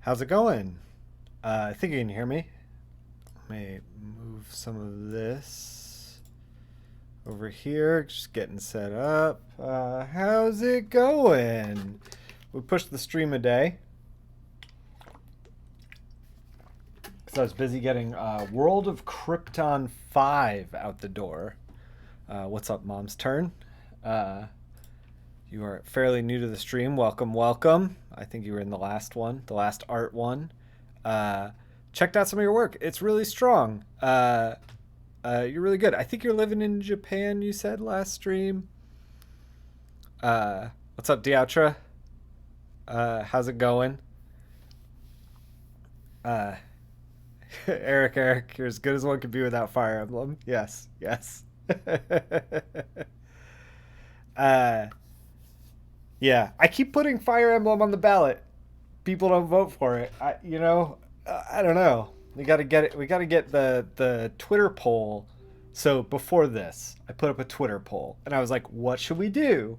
How's it going? I think you can hear me. Let me move some of this over here. Just getting set up. How's it going? We pushed the stream a day because I was busy getting World of Krypton 5 out the door. What's up, Mom's Turn? Uh, you are fairly new to the stream. Welcome, welcome. I think you were in the last one, the last art one. Uh, Checked out some of your work. It's really strong. You're really good. I think you're living in Japan, you said last stream. What's up, Diatra? How's it going? Uh, Eric, you're as good as one could be without Fire Emblem. Yes, yes. uh, yeah, I keep putting Fire Emblem on the ballot. People don't vote for it. I don't know. We got to get it. We got to get the Twitter poll. So before this, I put up a Twitter poll, and I was like, "What should we do?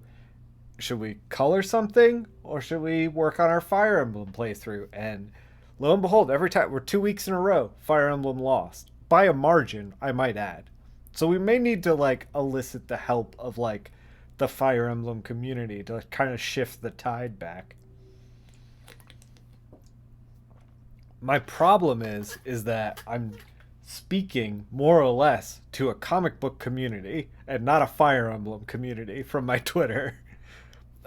Should we color something, or should we work on our Fire Emblem playthrough?" And lo and behold, every time we're 2 weeks in a row, Fire Emblem lost by a margin, I might add. So we may need to like elicit the help of like the Fire Emblem community to kind of shift the tide back. My problem is that I'm speaking more or less to a comic book community and not a Fire Emblem community from my Twitter.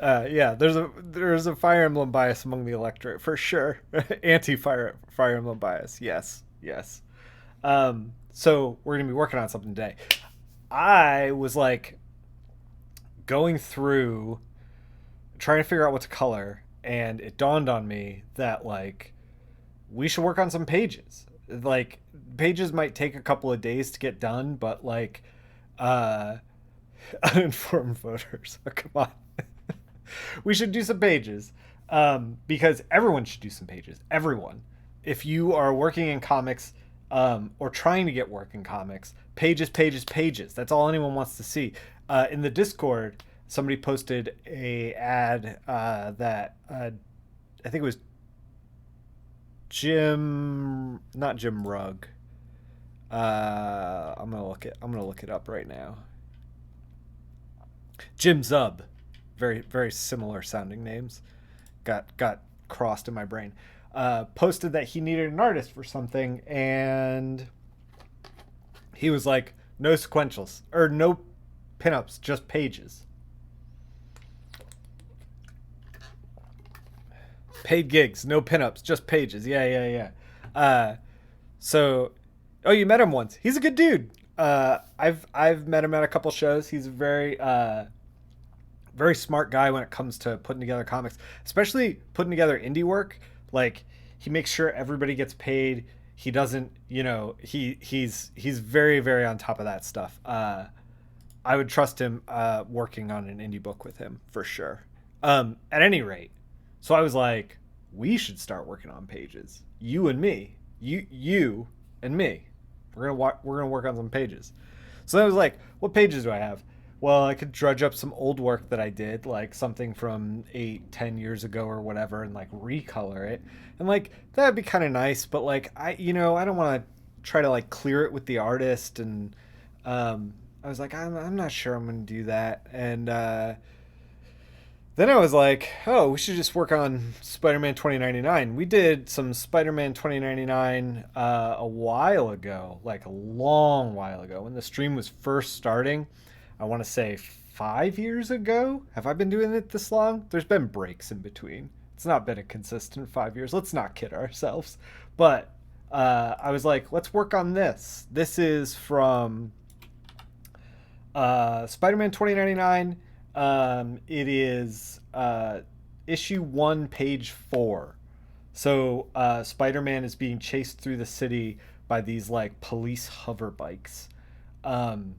Yeah, there's a Fire Emblem bias among the electorate for sure. Anti Fire Emblem bias. Yes, yes. So we're gonna be working on something today. I was like going through trying to figure out what to color, and it dawned on me that like we should work on some pages. Like pages might take a couple of days to get done, but like uh uninformed voters. Oh, come on. We should do some pages. Because everyone should do some pages. Everyone. If you are working in comics, or trying to get work in comics, pages, pages, pages. That's all anyone wants to see. In the Discord, somebody posted a ad that I think it was not Jim Rugg. I'm gonna look it up right now. Jim Zub, very very similar sounding names. Got crossed in my brain. Posted that he needed an artist for something, and he was like, "No sequentials or no pinups, just pages." Paid gigs, no pinups, just pages. Yeah, yeah, yeah. So, oh, you met him once. He's a good dude. I've met him at a couple shows. He's a very smart guy when it comes to putting together comics, especially putting together indie work. Like he makes sure everybody gets paid. He doesn't, he's very very on top of that stuff. I would trust him working on an indie book with him for sure. At any rate, so I was like, we should start working on pages. You and me. You and me. We're gonna work on some pages. So I was like, what pages do I have? Well, I could drudge up some old work that I did, like something from 8, 10 years ago or whatever, and like recolor it. And like that'd be kind of nice, but like I don't want to try to like clear it with the artist. And I was like, I'm not sure I'm gonna do that. And then I was like, oh, we should just work on Spider-Man 2099. We did some Spider-Man 2099 a while ago, like a long while ago, when the stream was first starting. I want to say 5 years ago. Have I been doing it this long? There's been breaks in between. It's not been a consistent 5 years. Let's not kid ourselves. But I was like, let's work on this. This is from Spider-Man 2099. It is issue 1, page 4. So Spider-Man is being chased through the city by these like police hover bikes. Um,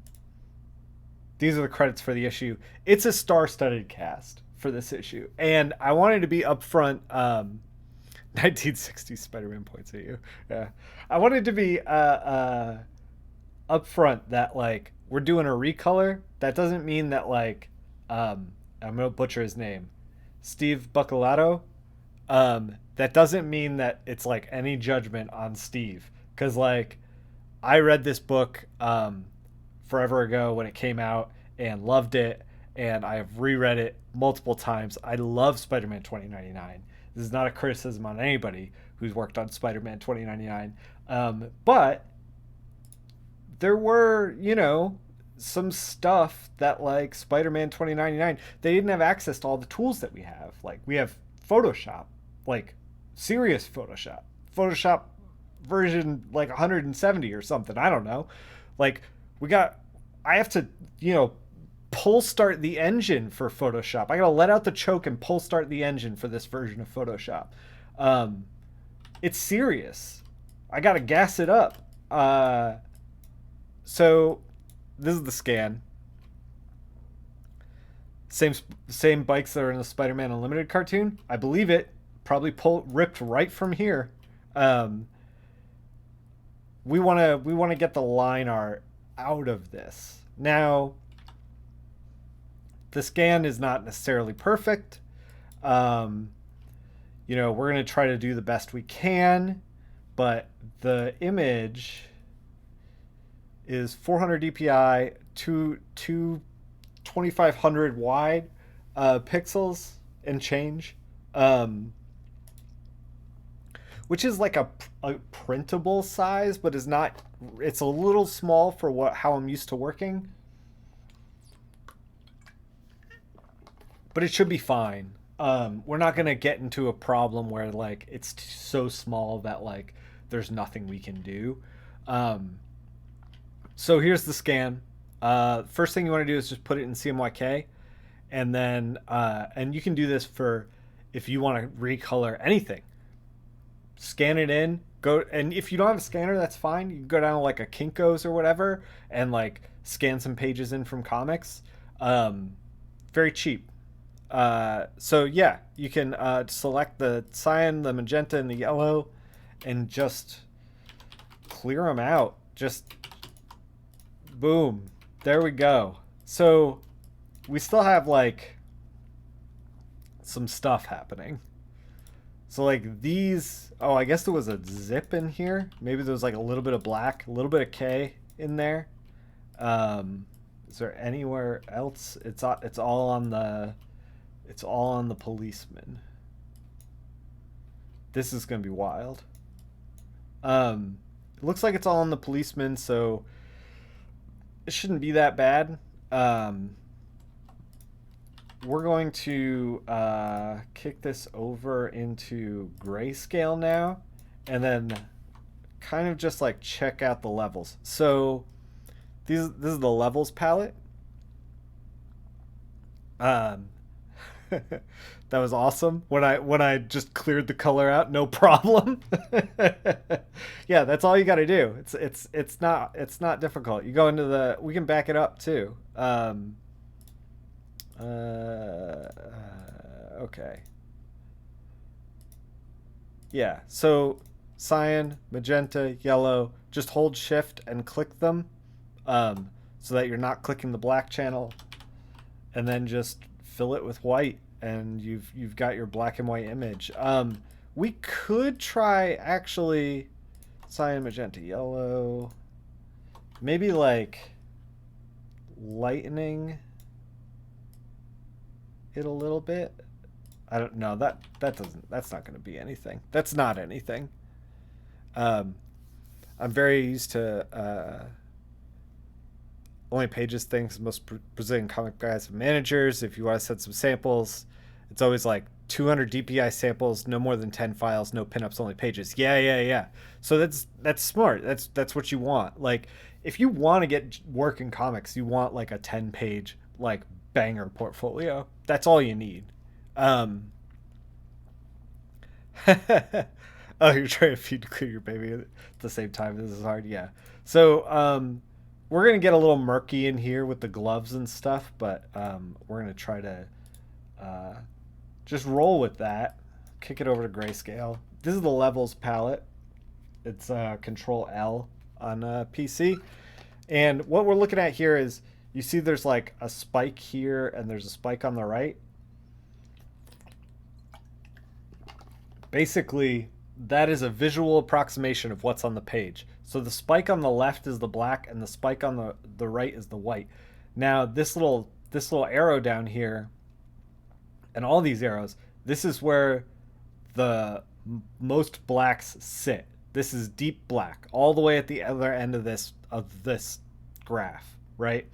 these are the credits for the issue. It's a star-studded cast for this issue, and I wanted to be upfront. 1960s Spider-Man points at you. Yeah, I wanted to be upfront that like we're doing a recolor. That doesn't mean that like I'm gonna butcher his name, Steve Buccalato. that doesn't mean that it's like any judgment on Steve, because like I read this book forever ago when it came out and loved it, and I have reread it multiple times. I love Spider-Man 2099. This is not a criticism on anybody who's worked on Spider-Man 2099, but there were, some stuff that like Spider-Man 2099, they didn't have access to all the tools that we have. Like we have Photoshop, like serious Photoshop version like 170 or something. I don't know. Like I have to, pull start the engine for Photoshop. I gotta let out the choke and pull start the engine for this version of Photoshop. It's serious. I gotta gas it up. So this is the scan. Same bikes that are in the Spider-Man Unlimited cartoon. I believe it. Probably ripped right from here. We want to get the line art out of this. Now, the scan is not necessarily perfect. We're going to try to do the best we can, but the image is 400 dpi, 2500 wide pixels and change, which is like a printable size, but is not. It's a little small for how I'm used to working, but it should be fine. We're not gonna get into a problem where like it's so small that like there's nothing we can do. So here's the scan. First thing you want to do is just put it in CMYK, and then and you can do this for if you want to recolor anything. Scan it in, go, and if you don't have a scanner, that's fine. You can go down to like a Kinko's or whatever and like scan some pages in from comics. Very cheap. So yeah, you can select the cyan, the magenta, and the yellow, and just clear them out. Just boom. There we go. So we still have like some stuff happening. So like these, oh, I guess there was a zip in here. Maybe there was like a little bit of black, a little bit of K in there. Is there anywhere else? It's all on the policeman. This is gonna be wild. It looks like it's all on the policeman, so it shouldn't be that bad. We're going to kick this over into grayscale now, and then kind of just like check out the levels. So this is the levels palette. That was awesome when I just cleared the color out, no problem. Yeah, that's all you got to do. It's not difficult. You go into we can back it up too. Okay. Yeah, so cyan, magenta, yellow, just hold shift and click them, so that you're not clicking the black channel, and then just fill it with white, and you've got your black and white image. We could try actually cyan, magenta, yellow, maybe like lightening it a little bit. I don't know, that's not going to be anything. That's not anything. I'm very used to only pages things. Most Brazilian comic guys have managers. If you want to set some samples, it's always like 200 DPI samples, no more than 10 files, no pinups, only pages. Yeah. So that's smart. That's what you want. Like if you want to get work in comics, you want like a 10-page like banger portfolio. That's all you need. Oh, you're trying to feed clear your baby at the same time. This is hard. Yeah. So we're gonna get a little murky in here with the gloves and stuff, but we're gonna try to just roll with that. Kick it over to grayscale. This is the levels palette. It's Control L on PC, and what we're looking at here is you see there's like a spike here and there's a spike on the right. Basically, that is a visual approximation of what's on the page. So the spike on the left is the black and the spike on the right is the white. Now this little arrow down here and all these arrows, this is where the most blacks sit. This is deep black all the way at the other end of this graph, right?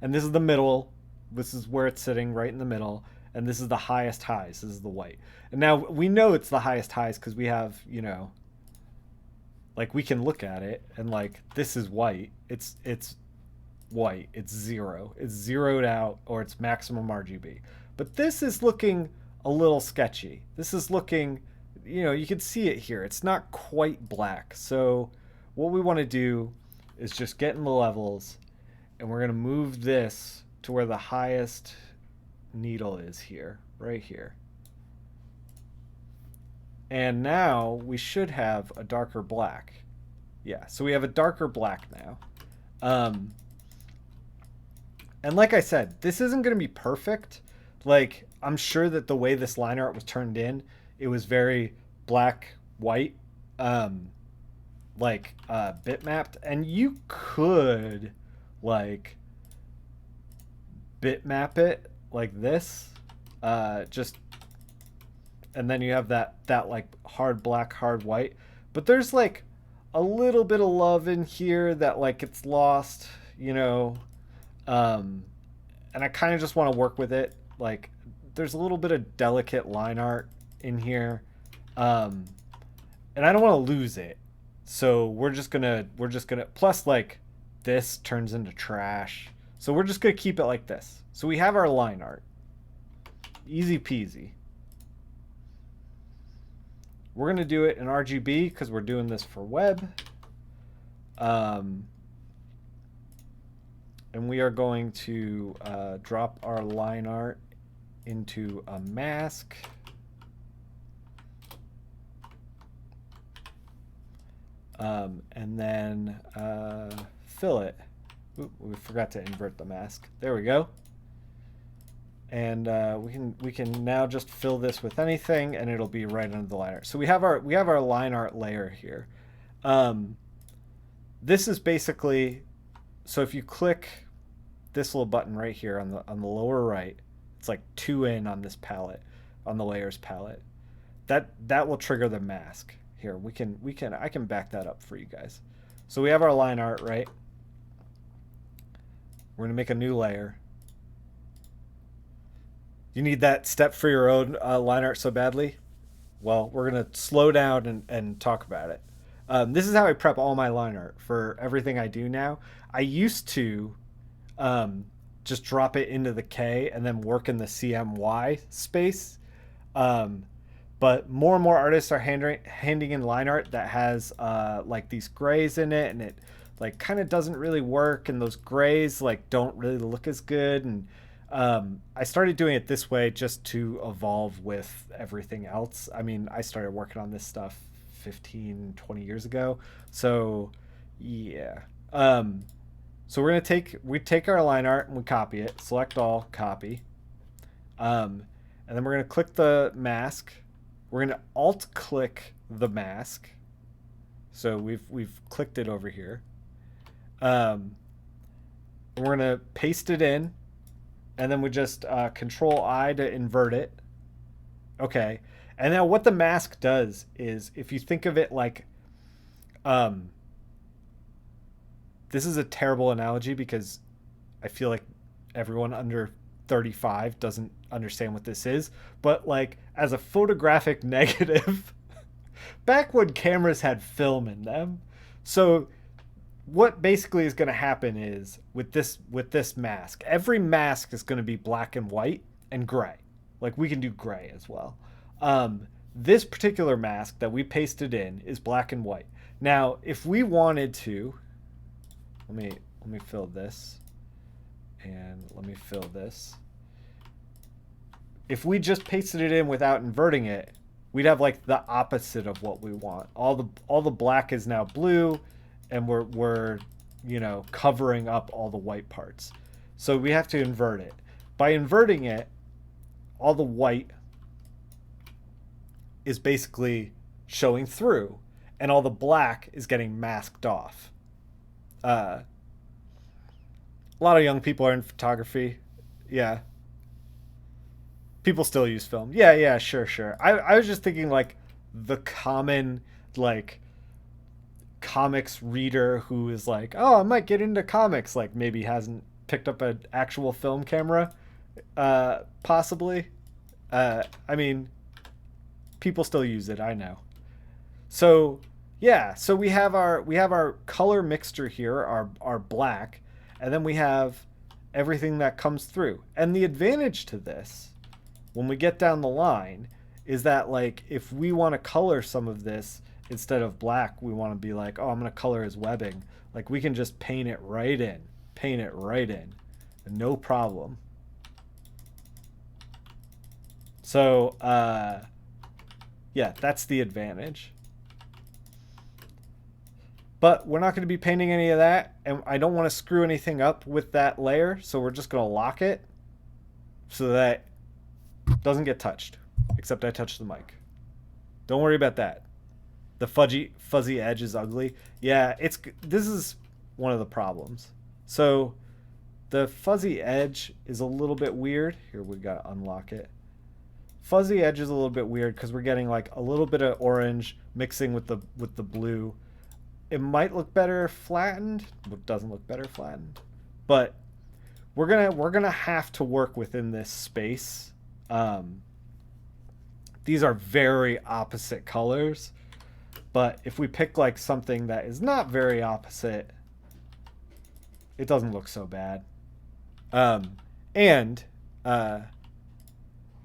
And this is the middle. This is where it's sitting right in the middle, and this is the highest highs. This is the white. And now we know it's the highest highs because we have, like we can look at it and like this is white. It's white. It's zero. It's zeroed out or it's maximum RGB. But this is looking a little sketchy. This is looking, you can see it here. It's not quite black. So what we want to do is just get in the levels, and we're going to move this to where the highest needle is here, right here. And now we should have a darker black. Yeah, so we have a darker black now. And like I said, this isn't going to be perfect. Like, I'm sure that the way this line art was turned in, it was very black, white, bitmapped. And you could, like, bitmap it like this. And then you have that like hard black, hard white. But there's like a little bit of love in here that like it's lost, and I kind of just want to work with it. Like there's a little bit of delicate line art in here, and I don't want to lose it. So we're just gonna plus like this turns into trash. So we're just gonna keep it like this. So we have our line art, easy peasy. We're going to do it in RGB because we're doing this for web. And we are going to drop our line art into a mask. And then fill it. Oop, we forgot to invert the mask. There we go. And we can now just fill this with anything, and it'll be right under the line art. So we have our line art layer here. This is basically, so if you click this little button right here on the lower right, it's like 2 in on this palette, on the layers palette. That will trigger the mask. Here I can back that up for you guys. So we have our line art, right? We're gonna make a new layer. You need that step for your own line art so badly? Well, we're going to slow down and talk about it. This is how I prep all my line art for everything I do now. I used to just drop it into the K and then work in the CMY space. But more and more artists are handing in line art that has like these grays in it, and it like kind of doesn't really work, and those grays like don't really look as good. And I started doing it this way just to evolve with everything else. I mean, I started working on this stuff 15, 20 years ago. So, yeah. So we take our line art and we copy it. Select all, copy. And then we're going to click the mask. We're going to alt-click the mask. So we've clicked it over here. We're going to paste it in. And then we just Control-I to invert it. Okay. And now what the mask does is, if you think of it like, this is a terrible analogy because I feel like everyone under 35 doesn't understand what this is. But like as a photographic negative, back when cameras had film in them. So what basically is going to happen is with this mask, every mask is going to be black and white and gray. Like we can do gray as well. This particular mask that we pasted in is black and white. Now, if we wanted to, let me fill this, and let me fill this. If we just pasted it in without inverting it, we'd have like the opposite of what we want. All the black is now blue, and we're covering up all the white parts. So we have to invert it. By inverting it, all the white is basically showing through, and all the black is getting masked off. A lot of young people are in photography. Yeah, people still use film. Yeah, yeah, sure, sure. I was just thinking like the common like comics reader who is like, oh, I might get into comics. Like maybe hasn't picked up an actual film camera, possibly. I mean, people still use it. I know. So yeah, so we have our color mixture here, our black, and then we have everything that comes through. And the advantage to this, when we get down the line, is that like if we want to color some of this instead of black, we want to be like, oh, I'm gonna color his webbing. Like we can just paint it right in, no problem. So yeah, that's the advantage. But we're not going to be painting any of that, and I don't want to screw anything up with that layer, so we're just going to lock it so that it doesn't get touched, except I touched the mic. Don't worry about that. The fuzzy edge is ugly. Yeah, this is one of the problems. So the fuzzy edge is a little bit weird. Here, we got to unlock it. Fuzzy edge is a little bit weird because we're getting like a little bit of orange mixing with the blue. It might look better flattened. It doesn't look better flattened, but we're gonna have to work within this space. These are very opposite colors, but if we pick like something that is not very opposite, it doesn't look so bad. And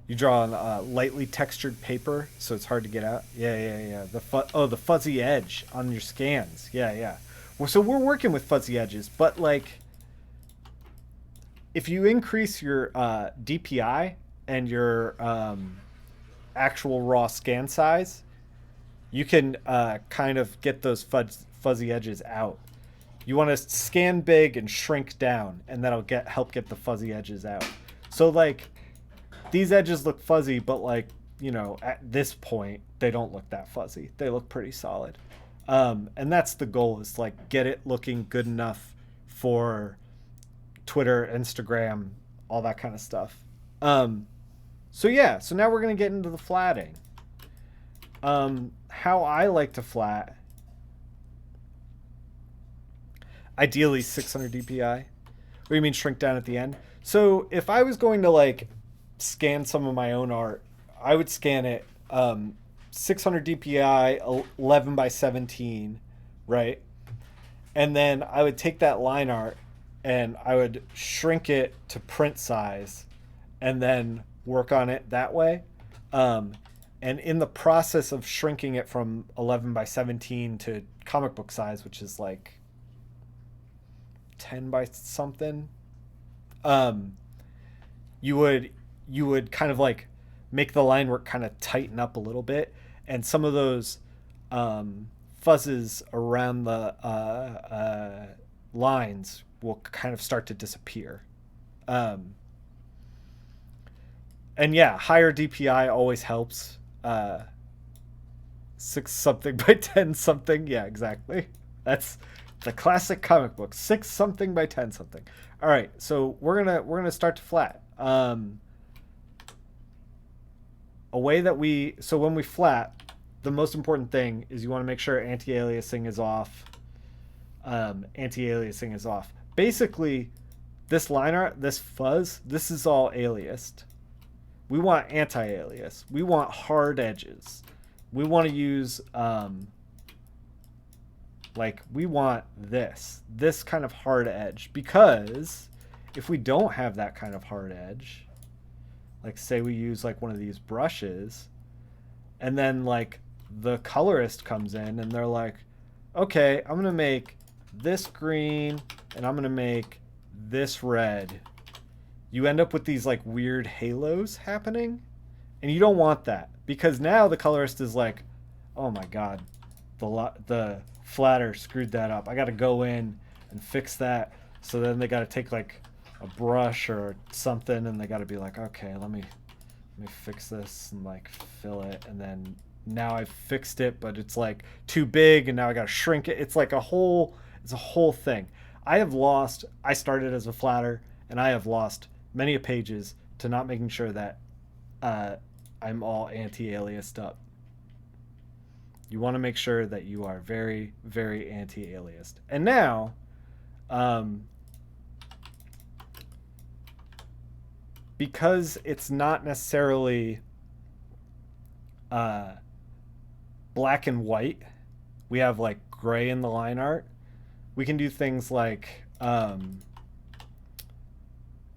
you draw on lightly textured paper, so it's hard to get out. Yeah, yeah, yeah. The fuzzy edge on your scans. Yeah, yeah. Well, so we're working with fuzzy edges, but like, if you increase your DPI and your actual raw scan size, you can kind of get those fuzzy edges out. You want to scan big and shrink down, and that'll help get the fuzzy edges out. So like, these edges look fuzzy, but like, you know, at this point, they don't look that fuzzy. They look pretty solid. And that's the goal, is like get it looking good enough for Twitter, Instagram, all that kind of stuff. So yeah, so now we're going to get into the flatting. How I like to flat, ideally 600 DPI. What do you mean shrink down at the end? So if I was going to like scan some of my own art, I would scan it 600 DPI, 11 by 17, right? And then I would take that line art and I would shrink it to print size and then work on it that way. And in the process of shrinking it from 11 by 17 to comic book size, which is like 10 by something, you would kind of like make the line work kind of tighten up a little bit, and some of those fuzzes around the lines will kind of start to disappear. And yeah, higher DPI always helps. 6 something by 10 something. Yeah, exactly. That's the classic comic book. 6 something by 10 something. All right, so we're gonna start to flat. A way that when we flat, the most important thing is you want to make sure anti-aliasing is off. Anti-aliasing is off. Basically, this line art, this fuzz, this is all aliased. We want anti-alias. We want hard edges. We want to use like we want this kind of hard edge, because if we don't have that kind of hard edge, like say we use like one of these brushes, and then like the colorist comes in and they're like, okay, I'm gonna make this green and I'm gonna make this red. You end up with these like weird halos happening, and you don't want that, because now the colorist is like, oh my god, the flatter screwed that up. I got to go in and fix that. So then they got to take like a brush or something, and they got to be like, okay, let me fix this and like fill it, and then now I've fixed it, but it's like too big, and now I gotta shrink it. It's like it's a whole thing. I started as a flatter, and I have lost many a pages to not making sure that uh, I'm all anti-aliased up. You want to make sure that you are very, very anti-aliased. And now, um, because it's not necessarily uh, black and white, we have like gray in the line art. We can do things like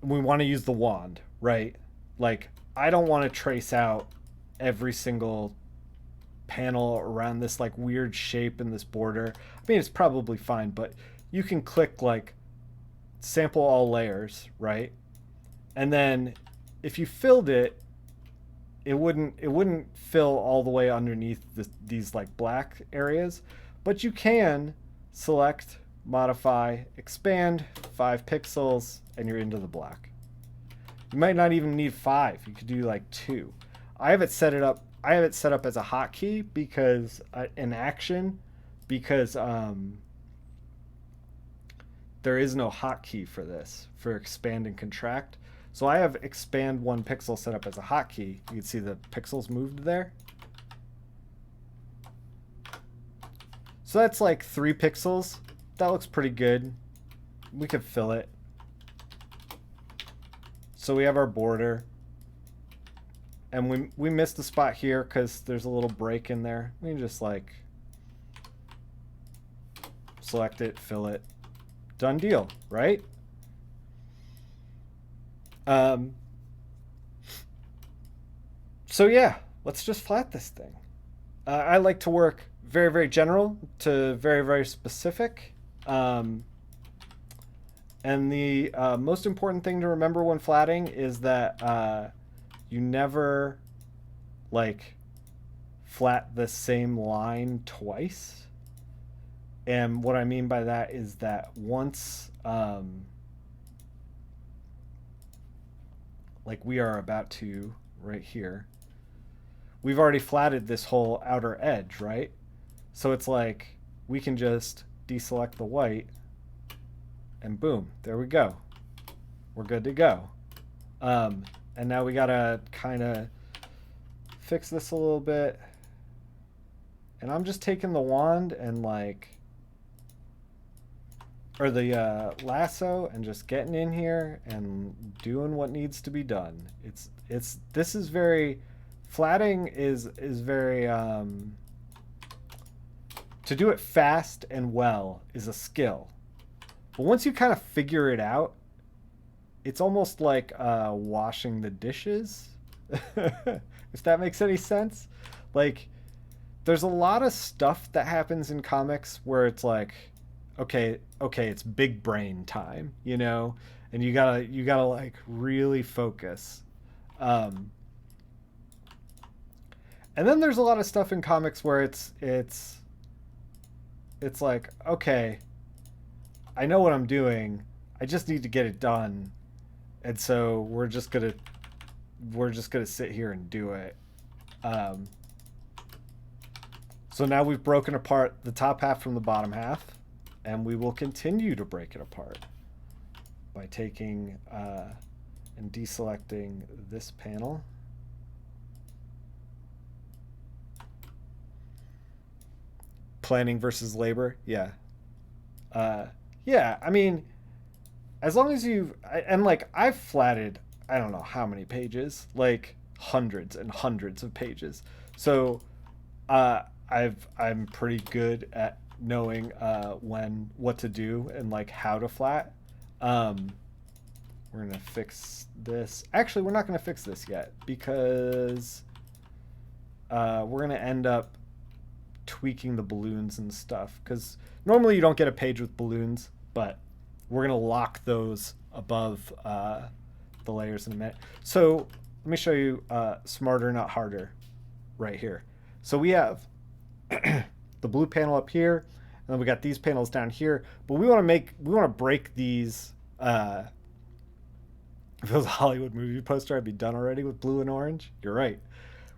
we want to use the wand, right? Like, I don't want to trace out every single panel around this like weird shape in this border. I mean, it's probably fine, but you can click like sample all layers, right? And then if you filled it, it wouldn't fill all the way underneath these like black areas, but you can select, modify, expand 5 pixels, and you're into the black. You might not even need 5. You could do like 2. I have it set up as a hotkey because in action, because there is no hotkey for this for expand and contract. So I have expand 1 pixel set up as a hotkey. You can see the pixels moved there. So that's like 3 pixels. That looks pretty good. We could fill it. So we have our border. And we missed the spot here because there's a little break in there. We can just like select it, fill it. Done deal, right? So yeah, let's just flat this thing. I like to work very, very general to very, very specific. And the most important thing to remember when flatting is that you never like flat the same line twice. And what I mean by that is that once like we are about to right here, we've already flatted this whole outer edge, right? So it's like we can just deselect the white and boom, there we go. We're good to go. And now we gotta kind of fix this a little bit. And I'm just taking the wand and like, or the lasso, and just getting in here and doing what needs to be done. This is very, flatting is very, to do it fast and well is a skill. But once you kind of figure it out, it's almost like washing the dishes, if that makes any sense. Like, there's a lot of stuff that happens in comics where it's like, okay, it's big brain time, you know, and you gotta like really focus. And then there's a lot of stuff in comics where it's like, okay, I know what I'm doing, I just need to get it done, and so we're just gonna sit here and do it. So now we've broken apart the top half from the bottom half, and we will continue to break it apart by taking and deselecting this panel. Planning versus labor, yeah. Yeah, I mean, as long as you've, and like I've flatted, I don't know how many pages, like hundreds and hundreds of pages. So I'm pretty good at knowing what to do and like how to flat. We're gonna fix this. Actually, we're not gonna fix this yet because we're gonna end up tweaking the balloons and stuff, because normally you don't get a page with balloons, but we're gonna lock those above the layers in a minute. So let me show you smarter not harder right here. So we have the blue panel up here, and then we got these panels down here, but we want to break these. If it was a Hollywood movie poster, I'd be done already with blue and orange. You're right.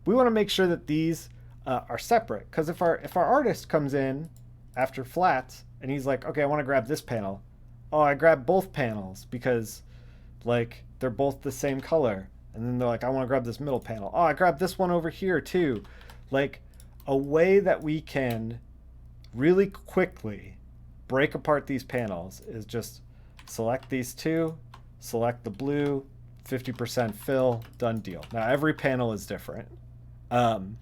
We want to make sure that these are separate. Because if our artist comes in after flats and he's like, okay, I want to grab this panel. Oh, I grab both panels because like they're both the same color. And then they're like, I want to grab this middle panel. Oh, I grab this one over here too. Like a way that we can really quickly break apart these panels is just select these two, select the blue, 50% fill, done deal. Now every panel is different. And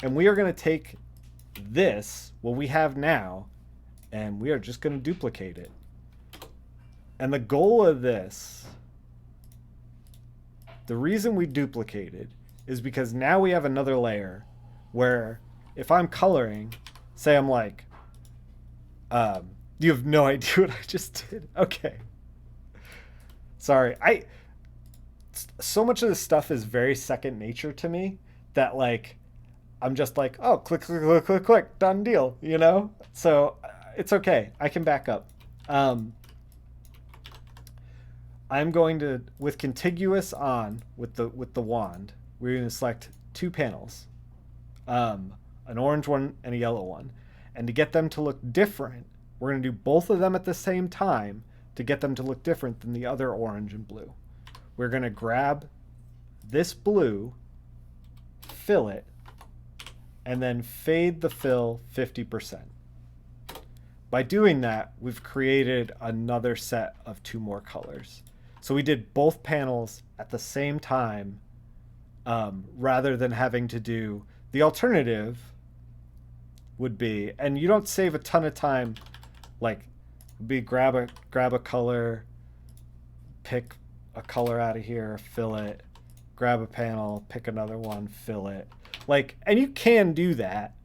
we are going to take this, what we have now, and we are just going to duplicate it. And the goal of this, the reason we duplicated is because now we have another layer where if I'm coloring, say I'm like, you have no idea what I just did. Okay. Sorry. So much of this stuff is very second nature to me that like, I'm just like, oh, click, click, click, click, click, done deal, you know? So it's okay. I can back up. I'm going to, with contiguous on, with the wand, we're going to select two panels, an orange one and a yellow one. And to get them to look different, we're going to do both of them at the same time to get them to look different than the other orange and blue. We're going to grab this blue, fill it, and then fade the fill 50%. By doing that, we've created another set of two more colors. So we did both panels at the same time, rather than having to do the alternative would be, and you don't save a ton of time, like be grab a color, pick a color out of here, fill it, grab a panel, pick another one, fill it. Like, and you can do that,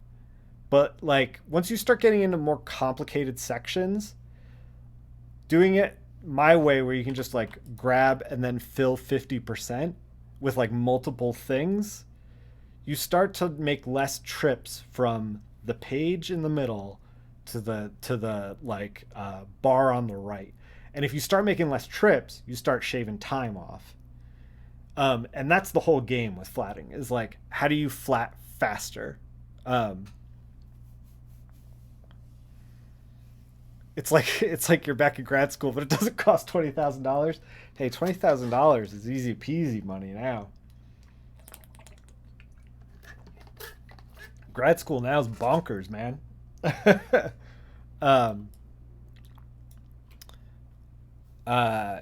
but like once you start getting into more complicated sections, doing it my way where you can just like grab and then fill 50% with like multiple things, you start to make less trips from the page in the middle to the like bar on the right. And if you start making less trips, you start shaving time off. And that's the whole game with flatting, is like, how do you flat faster? It's like you're back in grad school, but it doesn't cost $20,000. Hey, $20,000 is easy peasy money now. Grad school now is bonkers, man.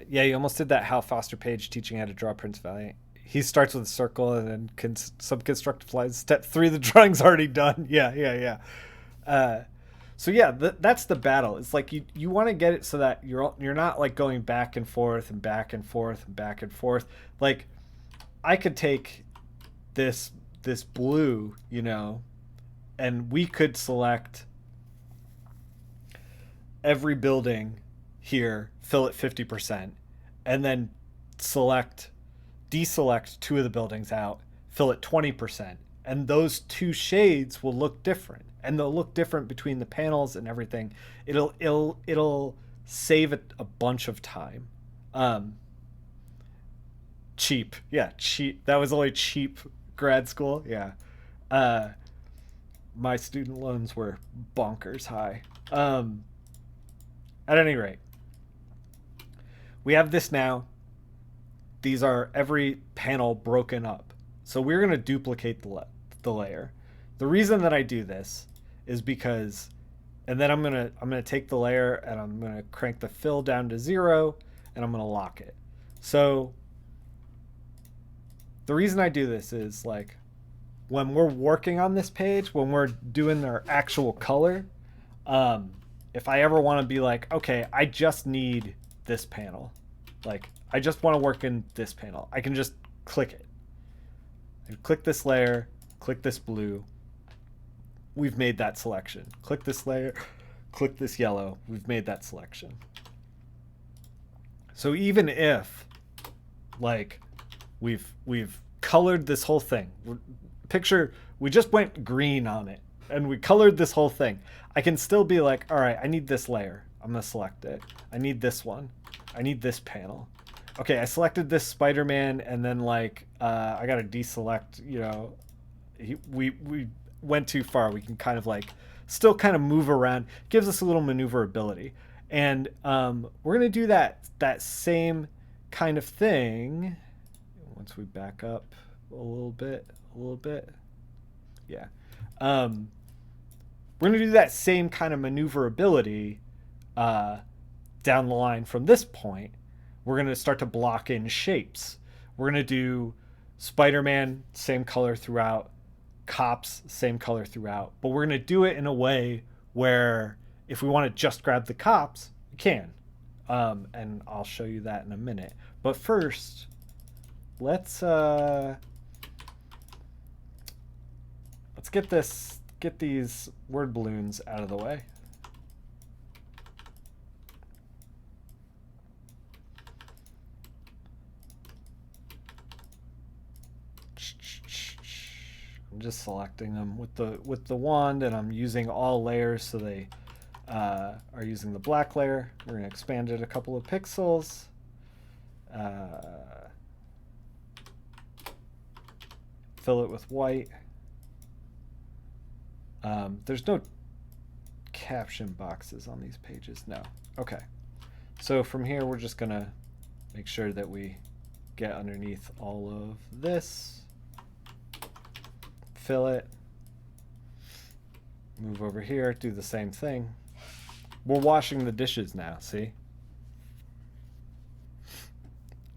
Yeah, you almost did that Hal Foster page teaching how to draw Prince Valiant. He starts with a circle and then some constructive lines. Step 3, the drawing's already done. Yeah. So yeah, that's the battle. It's like you want to get it so that you're not like going back and forth and back and forth and back and forth. Like I could take this blue, you know, and we could select every building here, fill it 50%, and then deselect two of the buildings out, fill it 20%, and those two shades will look different, and they'll look different between the panels and everything. It'll save a bunch of time. Cheap. That was only cheap grad school. Yeah. My student loans were bonkers high. At any rate, we have this now. These are every panel broken up. So we're going to duplicate the layer. The reason that I do this is because, and then I'm going to take the layer and I'm going to crank the fill down to 0 and I'm going to lock it. So the reason I do this is like when we're working on this page, when we're doing our actual color, if I ever want to be like, okay, I just need this panel. Like, I just want to work in this panel. I can just click it. And click this layer, click this blue. We've made that selection. Click this layer, click this yellow. We've made that selection. So even if, like, we've colored this whole thing. Picture, we just went green on it, and we colored this whole thing. I can still be like, all right, I need this layer. I'm going to select it. I need this one. I need this panel. Okay, I selected this Spider-Man, and then like I got to deselect, you know, we went too far. We can kind of like still kind of move around. Gives us a little maneuverability, and we're gonna do that same kind of thing once we back up a little bit, yeah. We're gonna do that same kind of maneuverability down the line from this point. We're gonna start to block in shapes. We're gonna do Spider-Man same color throughout, cops same color throughout, but we're gonna do it in a way where if we want to just grab the cops, we can. And I'll show you that in a minute. But first, let's get these word balloons out of the way. I'm just selecting them with the wand, and I'm using all layers so they are using the black layer. We're going to expand it a couple of pixels. Fill it with white. There's no caption boxes on these pages. No. Okay. So from here, we're just going to make sure that we get underneath all of this. Fill it. Move over here, do the same thing. We're washing the dishes now, see?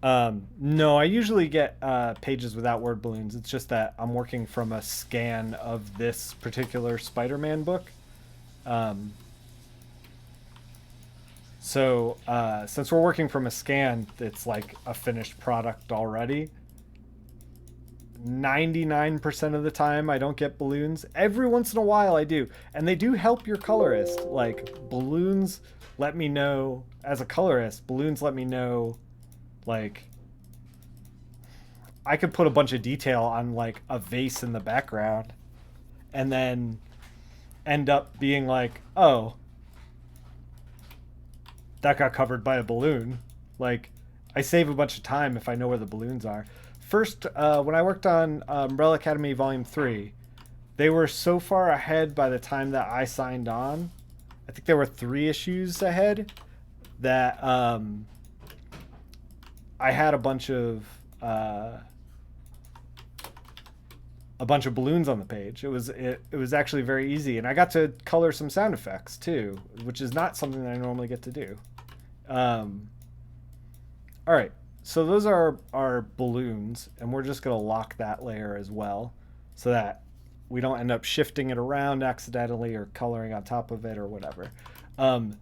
No, I usually get pages without word balloons. It's just that I'm working from a scan of this particular Spider-Man book. So since we're working from a scan, it's like a finished product already. 99% of the time I don't get balloons. Every once in a while I do. And they do help your colorist. Like, balloons let me know, as a colorist, balloons let me know, like, I could put a bunch of detail on, like, a vase in the background and then end up being like, oh, that got covered by a balloon. Like, I save a bunch of time if I know where the balloons are. First, when I worked on Umbrella Academy Volume 3, they were so far ahead by the time that I signed on. I think there were 3 issues ahead that I had a bunch of balloons on the page. It was actually very easy, and I got to color some sound effects too, which is not something that I normally get to do. All right. So those are our balloons, and we're just going to lock that layer as well so that we don't end up shifting it around accidentally or coloring on top of it or whatever. We're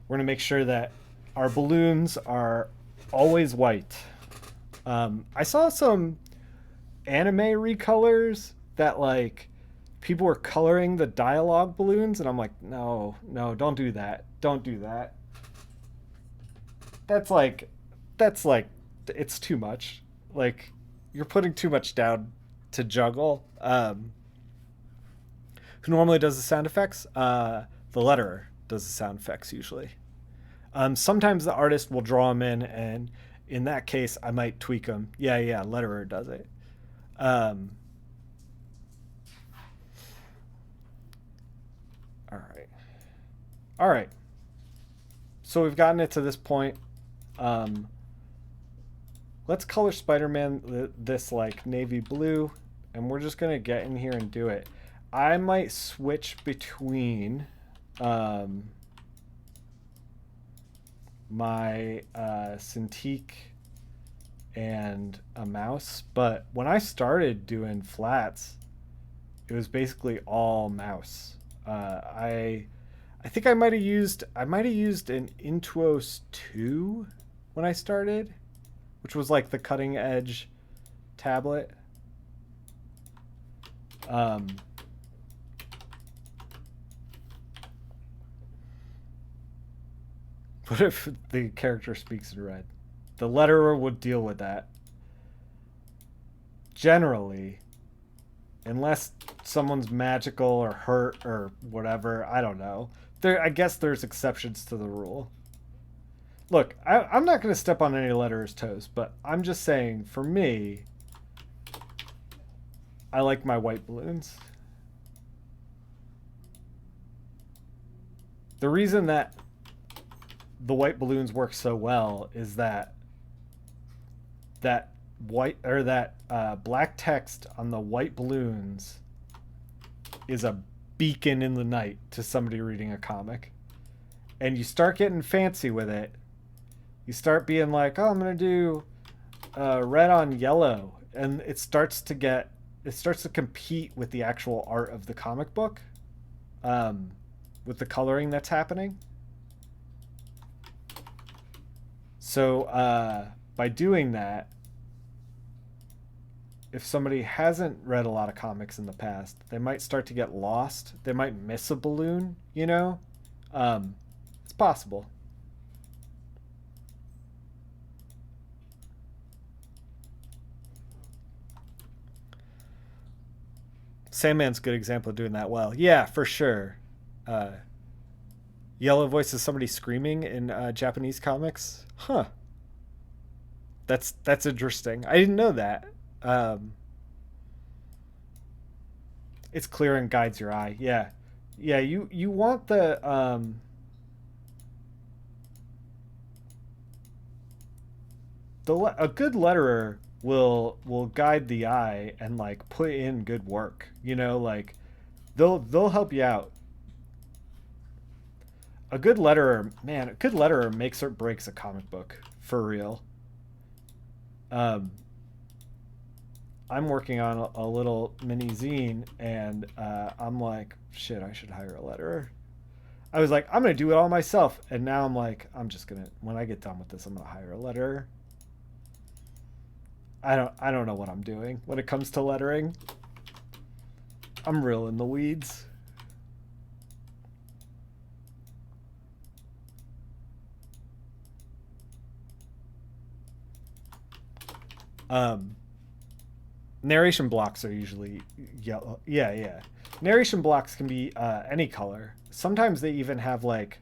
going to make sure that our balloons are always white. I saw some anime recolors that, like, people were coloring the dialogue balloons, and I'm like, no, don't do that. Don't do that. That's like it's too much. Like, you're putting too much down to juggle. Who normally does the sound effects? The letterer does the sound effects usually. Sometimes the artist will draw them in, and in that case, I might tweak them. Yeah, letterer does it. All right. So we've gotten it to this point. Let's color Spider-Man this like navy blue, and we're just gonna get in here and do it. I might switch between my Cintiq and a mouse, but when I started doing flats, it was basically all mouse. I think I might have used an Intuos 2 when I started, which was like the cutting edge tablet. What if the character speaks in red? The letterer would deal with that. Generally, unless someone's magical or hurt or whatever, I don't know. I guess there's exceptions to the rule. Look, I'm not going to step on any letterer's toes, but I'm just saying, for me, I like my white balloons. The reason that the white balloons work so well is that that white or that black text on the white balloons is a beacon in the night to somebody reading a comic. And you start getting fancy with it. You start being like, oh, I'm gonna do red on yellow, and it starts to compete with the actual art of the comic book, um, with the coloring that's happening. So by doing that, if somebody hasn't read a lot of comics in the past, they might start to get lost. They might miss a balloon, you know? Um, it's possible. Sandman's a good example of doing that well. Yeah, for sure. Uh, Yellow voice is somebody screaming in Japanese comics. Huh. That's interesting. I didn't know that. Um, it's clear and guides your eye. Yeah, yeah. You want a good letterer will guide the eye and like put in good work. You know, like they'll help you out. A good letterer, man, a good letterer makes or breaks a comic book for real. Um, I'm working on a little mini zine, and I'm like, shit, I should hire a letterer. I was like, I'm gonna do it all myself, and now I'm like, I'm just gonna when I get done with this, I'm gonna hire a letterer. I don't know what I'm doing when it comes to lettering. I'm real in the weeds. Um, Narration blocks are usually yellow. Yeah, yeah. Narration blocks can be any color. Sometimes they even have like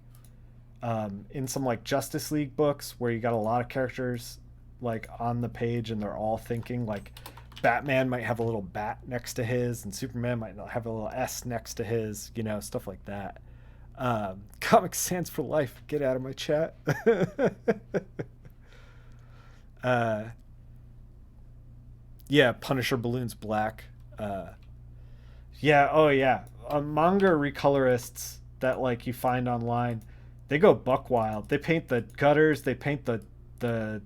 in some like Justice League books where you got a lot of characters like on the page and they're all thinking like Batman might have a little bat next to his and Superman might have a little S next to his, you know, stuff like that. Comic Sans for life. Get out of my chat. uh, yeah, Punisher balloons black. Uh, yeah, oh yeah. Manga recolorists that like you find online, they go buck wild. They paint the gutters, they paint the the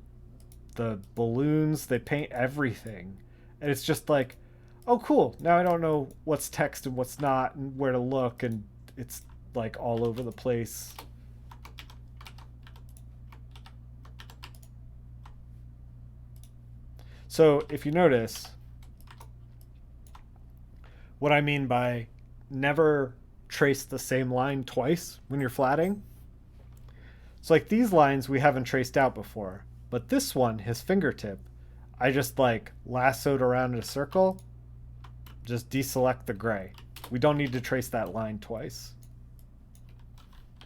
balloons, they paint everything. And it's just like, oh cool. Now I don't know what's text and what's not and where to look, and it's like all over the place. So if you notice, what I mean by never trace the same line twice when you're flatting. So like these lines we haven't traced out before, but this one, his fingertip, I just like lassoed around in a circle, just deselect the gray. We don't need to trace that line twice.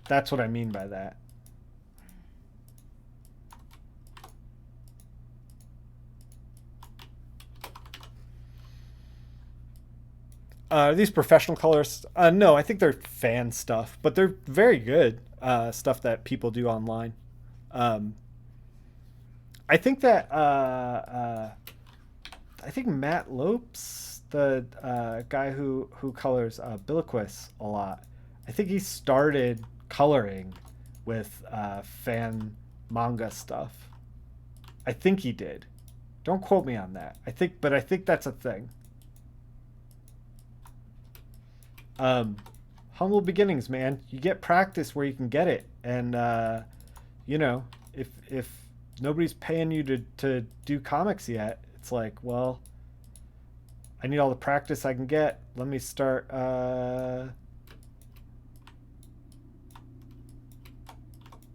That's what I mean by that. These professional colors? No, I think they're fan stuff, but they're very good stuff that people do online. Um, I think that I think Matt Lopes, the guy who colors Biliquis a lot, I think he started coloring with fan manga stuff. I think he did. Don't quote me on that. But I think that's a thing. Um, Humble beginnings, man. You get practice where you can get it, and you know, if nobody's paying you to do comics yet, it's like, well, I need all the practice I can get. Let me start.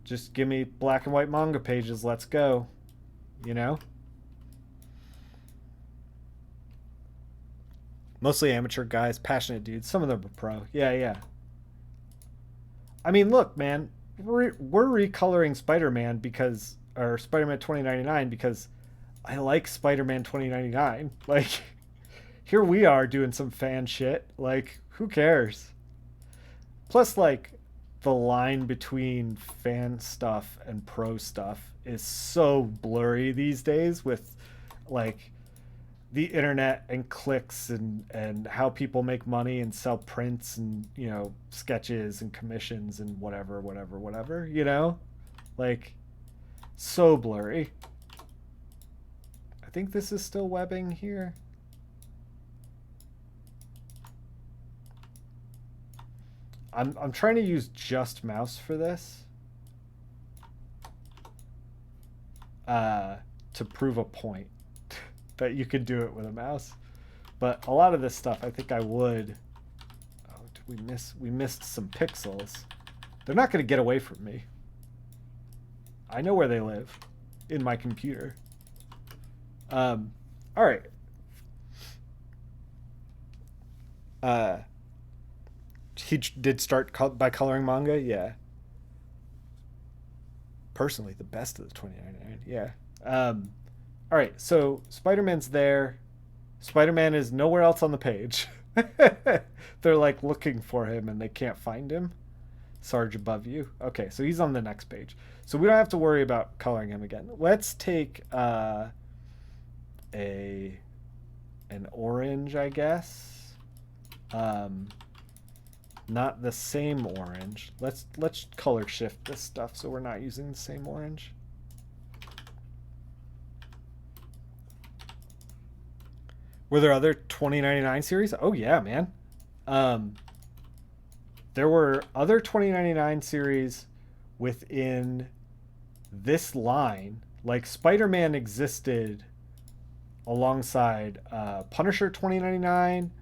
Just give me black and white manga pages. Let's go. You know. Mostly amateur guys, passionate dudes. Some of them are pro. Yeah, yeah. I mean, look, man, we're recoloring Spider-Man because, or Spider-Man 2099 because I like Spider-Man 2099. Like, here we are doing some fan shit. Like, who cares? Plus, like, the line between fan stuff and pro stuff is so blurry these days with, like, the internet and clicks and how people make money and sell prints and, you know, sketches and commissions and whatever, you know? Like, so blurry. I think this is still webbing here. I'm trying to use just mouse for this. To prove a point that you could do it with a mouse. But a lot of this stuff I think I would. Oh, did we missed some pixels. They're not gonna get away from me. I know where they live. In my computer. Alright. He did start by coloring manga? Yeah. Personally, the best of the 2099. Yeah. Alright, so Spider-Man's there. Spider-Man is nowhere else on the page. They're like looking for him and they can't find him. Sarge above you. Okay, so he's on the next page. So we don't have to worry about coloring him again. Let's take an orange, I guess. Not the same orange. Let's color shift this stuff so we're not using the same orange. Were there other 2099 series? Oh yeah, man. There were other 2099 series within this line. Like Spider-Man existed alongside Punisher 2099,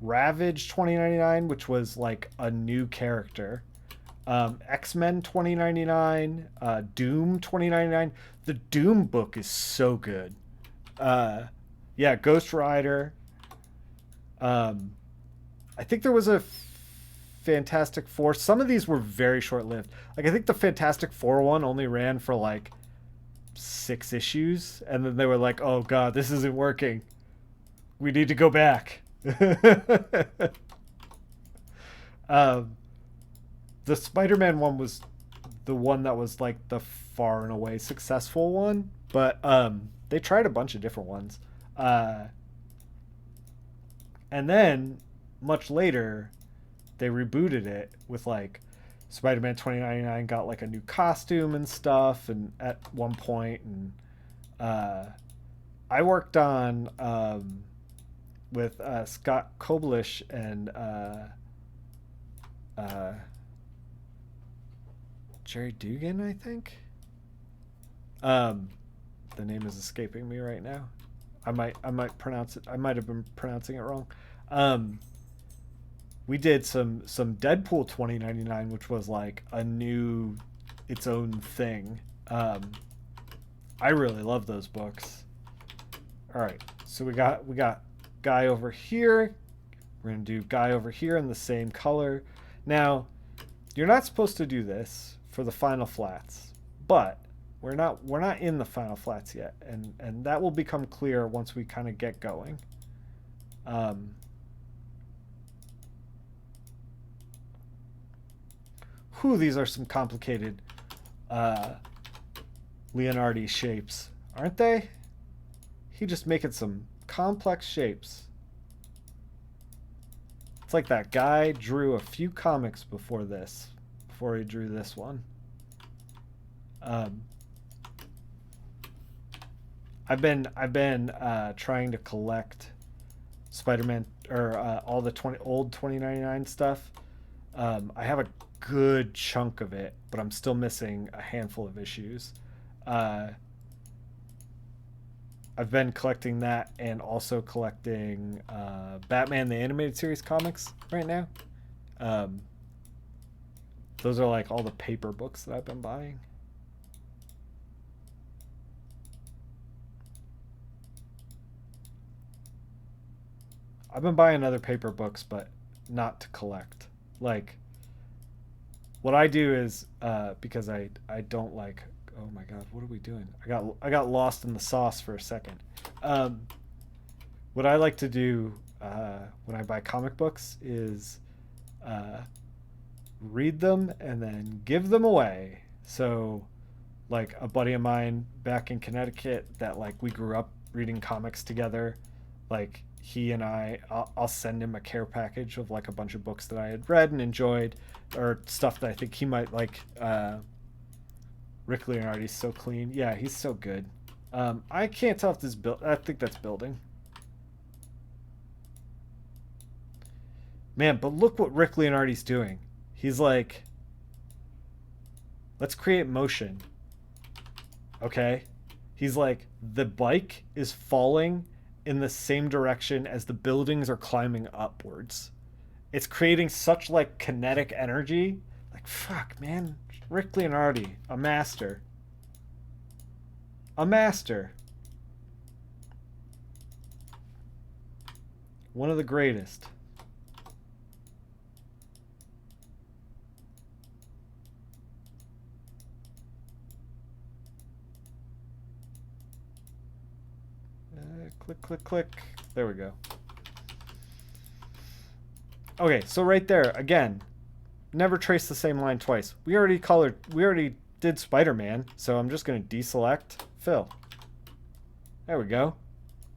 Ravage 2099, which was like a new character, X-Men 2099, Doom 2099. The Doom book is so good. Yeah, Ghost Rider. I think there was a Fantastic Four. Some of these were very short-lived. Like I think the Fantastic Four one only ran for like 6 issues, and then they were like, "Oh God, this isn't working. We need to go back." The Spider-Man one was the one that was like the far and away successful one, but they tried a bunch of different ones. And then much later they rebooted it with like Spider-Man 2099 got like a new costume and stuff and at one point, and I worked on with Scott Koblish and Jerry Dugan, I think. The name is escaping me right now. I might pronounce it. I might have been pronouncing it wrong. We did some Deadpool 2099, which was like a new, its own thing. I really love those books. All right, so we got guy over here. We're gonna do guy over here in the same color. Now, you're not supposed to do this for the final flats, but we're not in the final flats yet, and that will become clear once we kind of get going. These are some complicated Leonardi shapes, aren't they? He just making some complex shapes. It's like that guy drew a few comics before he drew this one. I've been trying to collect Spider-Man or all the old 2099 stuff. I have a good chunk of it, but I'm still missing a handful of issues. I've been collecting that and also collecting Batman the Animated Series comics right now. Those are like all the paper books that I've been buying. I've been buying other paper books, but not to collect. Like, what I do is because I don't like. Oh my God, what are we doing? I got lost in the sauce for a second. what I like to do when I buy comic books is uh, read them and then give them away. So, like a buddy of mine back in Connecticut that like we grew up reading comics together, like he and I'll send him a care package of like a bunch of books that I had read and enjoyed, or stuff that I think he might like. Rick Leonardi's so clean. Yeah, he's so good. I can't tell if this build. I think that's building. Man, but look what Rick Leonardi's doing. He's like, let's create motion. Okay? He's like, the bike is falling in the same direction as the buildings are climbing upwards. It's creating such like kinetic energy. Like, fuck, man. Rick Leonardi, a master. A master. One of the greatest. Click, click, click. There we go. Okay, so right there, again, never trace the same line twice. We already did Spider-Man, so I'm just going to deselect fill. There we go.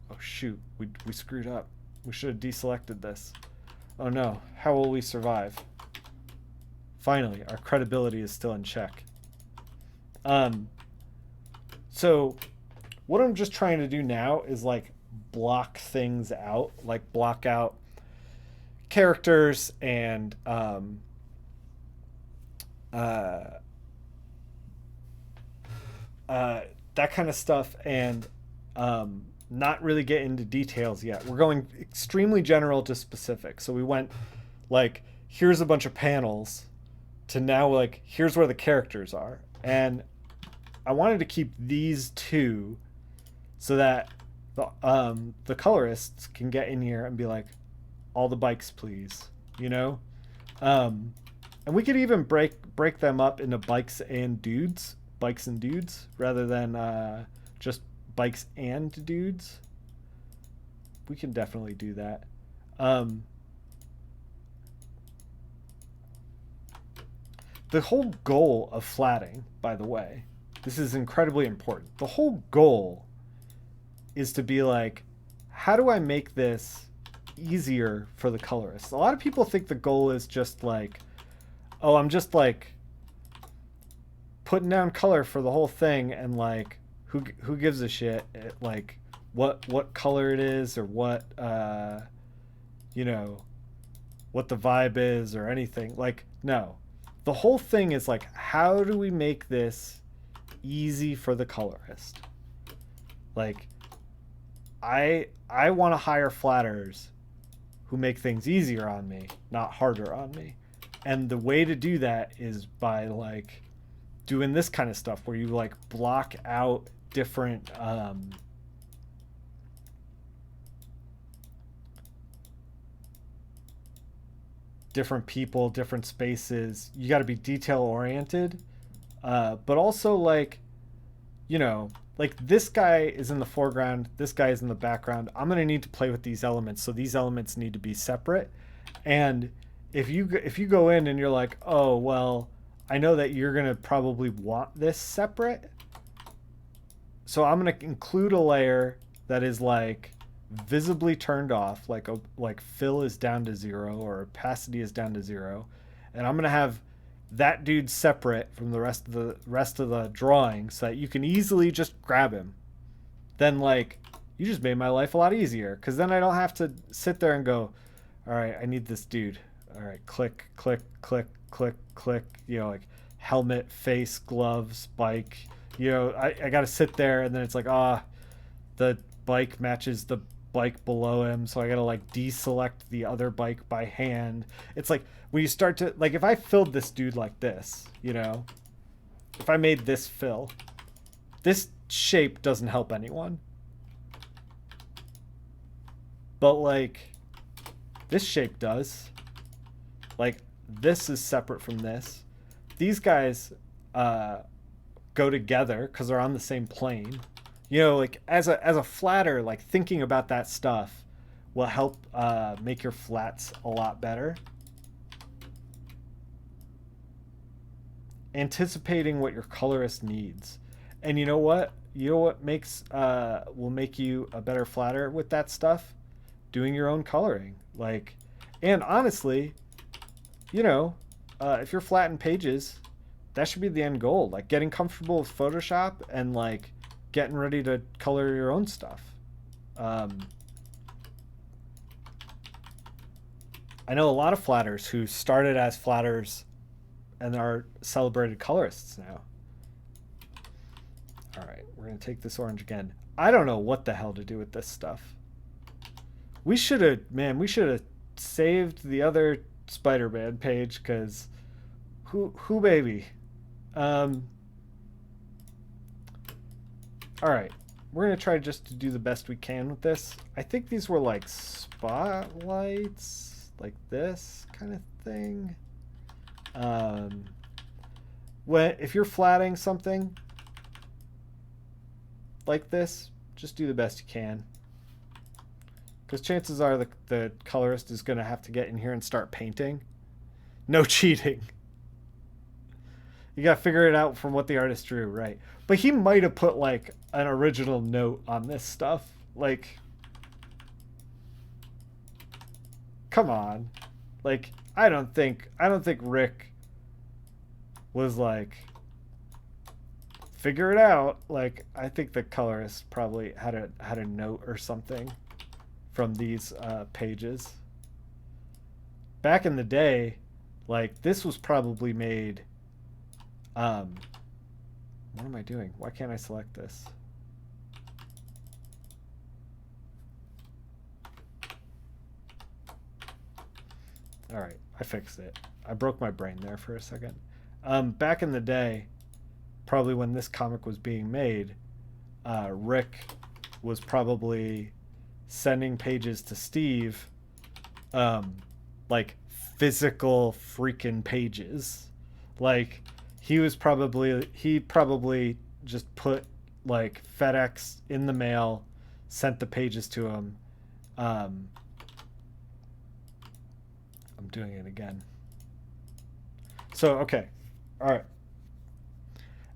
Oh shoot, we screwed up. We should have deselected this. Oh no, how will we survive? Finally, our credibility is still in check. So what I'm just trying to do now is like block things out, like block out characters and that kind of stuff, and not really get into details yet. We're going extremely general to specific. So we went like, here's a bunch of panels, to now like, here's where the characters are. And I wanted to keep these two so that the colorists can get in here and be like, all the bikes, please. You know? And we could even break them up into bikes and dudes, rather than just bikes and dudes. We can definitely do that. The whole goal of flatting, by the way, this is incredibly important. The whole goal is to be like, how do I make this easier for the colorists? A lot of people think the goal is just like, oh, I'm just like putting down color for the whole thing, and like who gives a shit like what color it is, or what you know, what the vibe is, or anything. Like, no. The whole thing is like, how do we make this easy for the colorist? Like, I want to hire flatters who make things easier on me, not harder on me. And the way to do that is by like doing this kind of stuff where you like block out different different people, different spaces. You got to be detail oriented, but also like, you know, like this guy is in the foreground, this guy is in the background. I'm gonna need to play with these elements, so these elements need to be separate. And if you go in and you're like, oh well, I know that you're gonna probably want this separate, so I'm gonna include a layer that is like visibly turned off, like fill is down to 0 or opacity is down to 0, and I'm gonna have that dude separate from the rest of the drawing so that you can easily just grab him. Then like, you just made my life a lot easier, because then I don't have to sit there and go, all right, I need this dude. All right, click, click, click, click, click. You know, like helmet, face, gloves, bike. You know, I got to sit there, and then it's like, the bike matches the bike below him, so I gotta like deselect the other bike by hand. It's like when you start to like, if I filled this dude like this, you know, if I made this fill, this shape doesn't help anyone, but like this shape does. Like, this is separate from this. These guys go together because they're on the same plane. You know, like as a flatter, like thinking about that stuff will help make your flats a lot better. Anticipating what your colorist needs. And you know what? You know what makes will make you a better flatter with that stuff? Doing your own coloring. Like, and honestly, you know, if you're flattening pages, that should be the end goal. Like getting comfortable with Photoshop and like getting ready to color your own stuff. I know a lot of flatters who started as flatters and are celebrated colorists now. All right, we're gonna take this orange again. I don't know what the hell to do with this stuff. We should have, man, we should have saved the other Spider-Man page because who baby. All right, we're gonna try just to do the best we can with this. I think these were like spotlights, like this kind of thing. When if you're flatting something like this, just do the best you can. Because chances are the colorist is going to have to get in here and start painting. No cheating. You got to figure it out from what the artist drew, right? But he might have put like an original note on this stuff. Like, come on. Like, I don't think Rick was like, figure it out. Like, I think the colorist probably had a note or something from these pages. Back in the day, like this was probably made. What am I doing? Why can't I select this? All right, I fixed it. I broke my brain there for a second. Back in the day, probably when this comic was being made, Rick was probably sending pages to Steve, like physical freaking pages. Like he probably just put like FedEx in the mail, sent the pages to him. I'm doing it again. So okay, all right.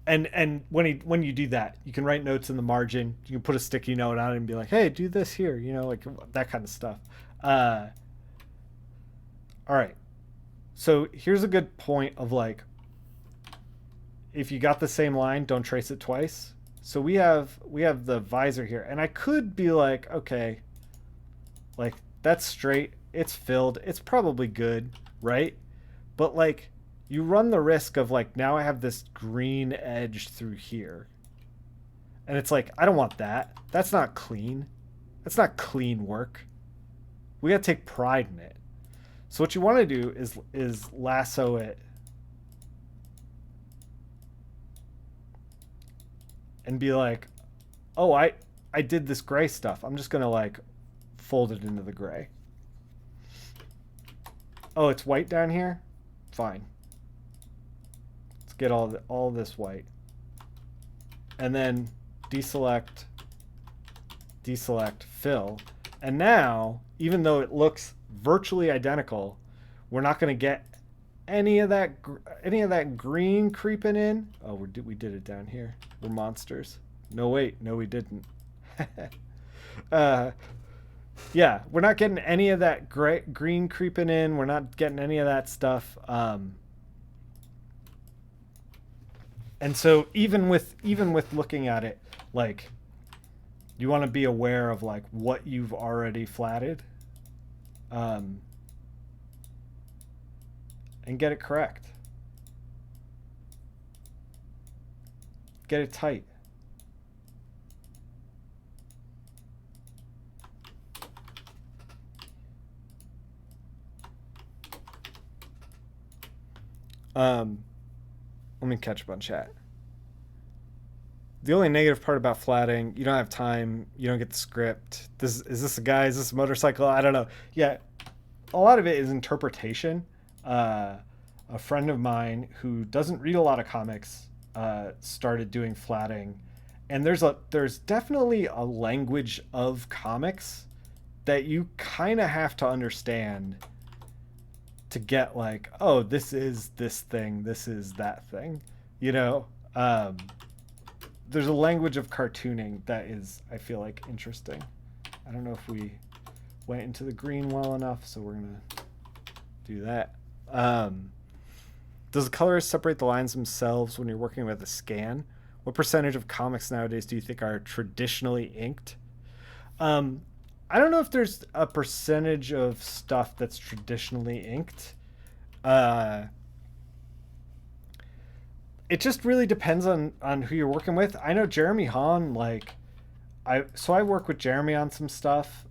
And when you do that, you can write notes in the margin. You can put a sticky note on it and be like, "Hey, do this here," you know, like that kind of stuff. All right. So here's a good point of like, if you got the same line, don't trace it twice. So we have the visor here, and I could be like, okay, like that's straight, it's filled, it's probably good, right? But like, you run the risk of like, now I have this green edge through here. And it's like, I don't want that. That's not clean. That's not clean work. We gotta take pride in it. So what you want to do is lasso it and be like, oh, I did this gray stuff. I'm just gonna like fold it into the gray. Oh, it's white down here? Fine. Get all this white, and then deselect, fill, and now even though it looks virtually identical, we're not going to get any of that green creeping in. Oh, we did it down here. We're monsters. No wait, no we didn't. Yeah, we're not getting any of that green creeping in. We're not getting any of that stuff. And so even with looking at it, like, you want to be aware of like what you've already flatted, and get it correct. Get it tight. Let me catch up on chat. The only negative part about flatting, you don't have time, you don't get the script. Is this a guy? Is this a motorcycle? I don't know. Yeah, a lot of it is interpretation. A friend of mine who doesn't read a lot of comics started doing flatting, and there's definitely a language of comics that you kind of have to understand to get like, oh, this is this thing, this is that thing, you know. Um, there's a language of cartooning that is, I feel like, interesting. I don't know if we went into the green well enough, so we're gonna do that. Um, does the colorist separate the lines themselves when you're working with a scan? What percentage of comics nowadays do you think are traditionally inked? Um, I don't know if there's a percentage of stuff that's traditionally inked. Uh, it just really depends on who you're working with. I know Jeremy Hahn, like I work with Jeremy on some stuff,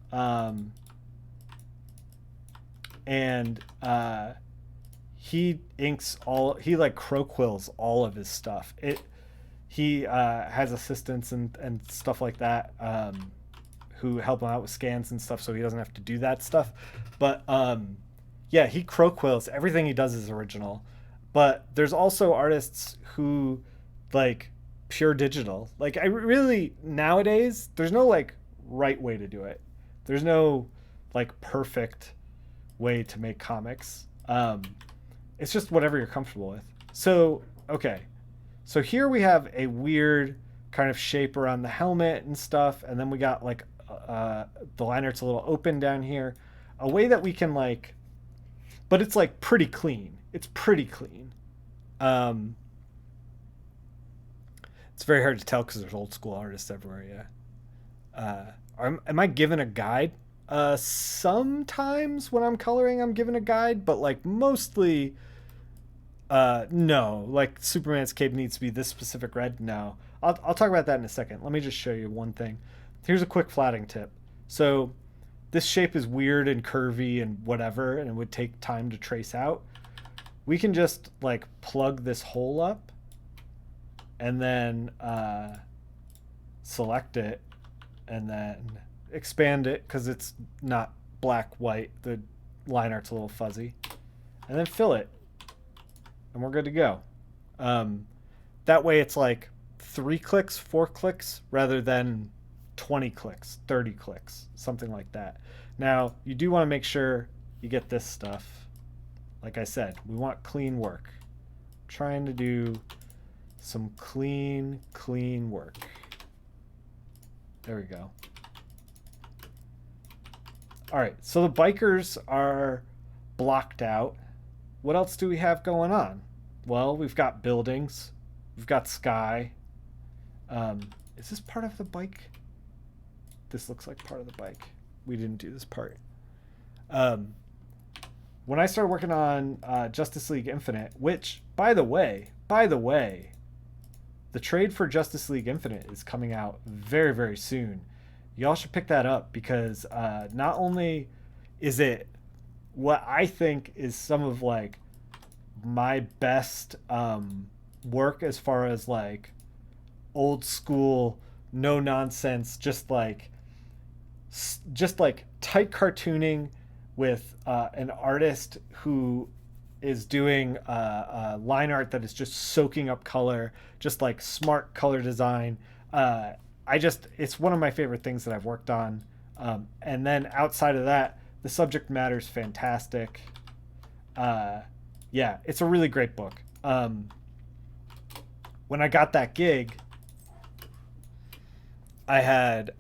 and he inks all, he like crow quills all of his stuff. It He has assistants and stuff like that, who help him out with scans and stuff, so he doesn't have to do that stuff. But yeah, he crow quills. Everything he does is original. But there's also artists who like pure digital. Like, I really, nowadays there's no like right way to do it. There's no like perfect way to make comics. It's just whatever you're comfortable with. So okay, so here we have a weird kind of shape around the helmet and stuff, and then we got like the liner art's a little open down here. A way that we can like, but it's like pretty clean. It's pretty clean. Um, it's very hard to tell because there's old school artists everywhere. Yeah. Am I given a guide? Sometimes when I'm coloring, I'm given a guide, but like mostly, no. Like Superman's cape needs to be this specific red. No, I'll talk about that in a second. Let me just show you one thing. Here's a quick flatting tip. So this shape is weird and curvy and whatever, and it would take time to trace out. We can just like plug this hole up and then select it and then expand it because it's not black white. The line art's a little fuzzy, and then fill it, and we're good to go. That way it's like 3 clicks, 4 clicks rather than 20 clicks, 30 clicks, something like that. Now you do want to make sure you get this stuff. Like I said, we want clean work. I'm trying to do some clean work. There we go. All right, so the bikers are blocked out. What else do we have going on? Well, we've got buildings. We've got sky. Is this part of the bike? This looks like part of the bike. We didn't do this part. When I started working on Justice League Infinite, which, by the way, the trade for Justice League Infinite is coming out very, very soon. Y'all should pick that up because not only is it what I think is some of like my best work as far as like old school, no nonsense, just like tight cartooning with an artist who is doing line art that is just soaking up color, just like smart color design. It's one of my favorite things that I've worked on. And then outside of that, the subject matter is fantastic. Yeah, it's a really great book. When I got that gig, I had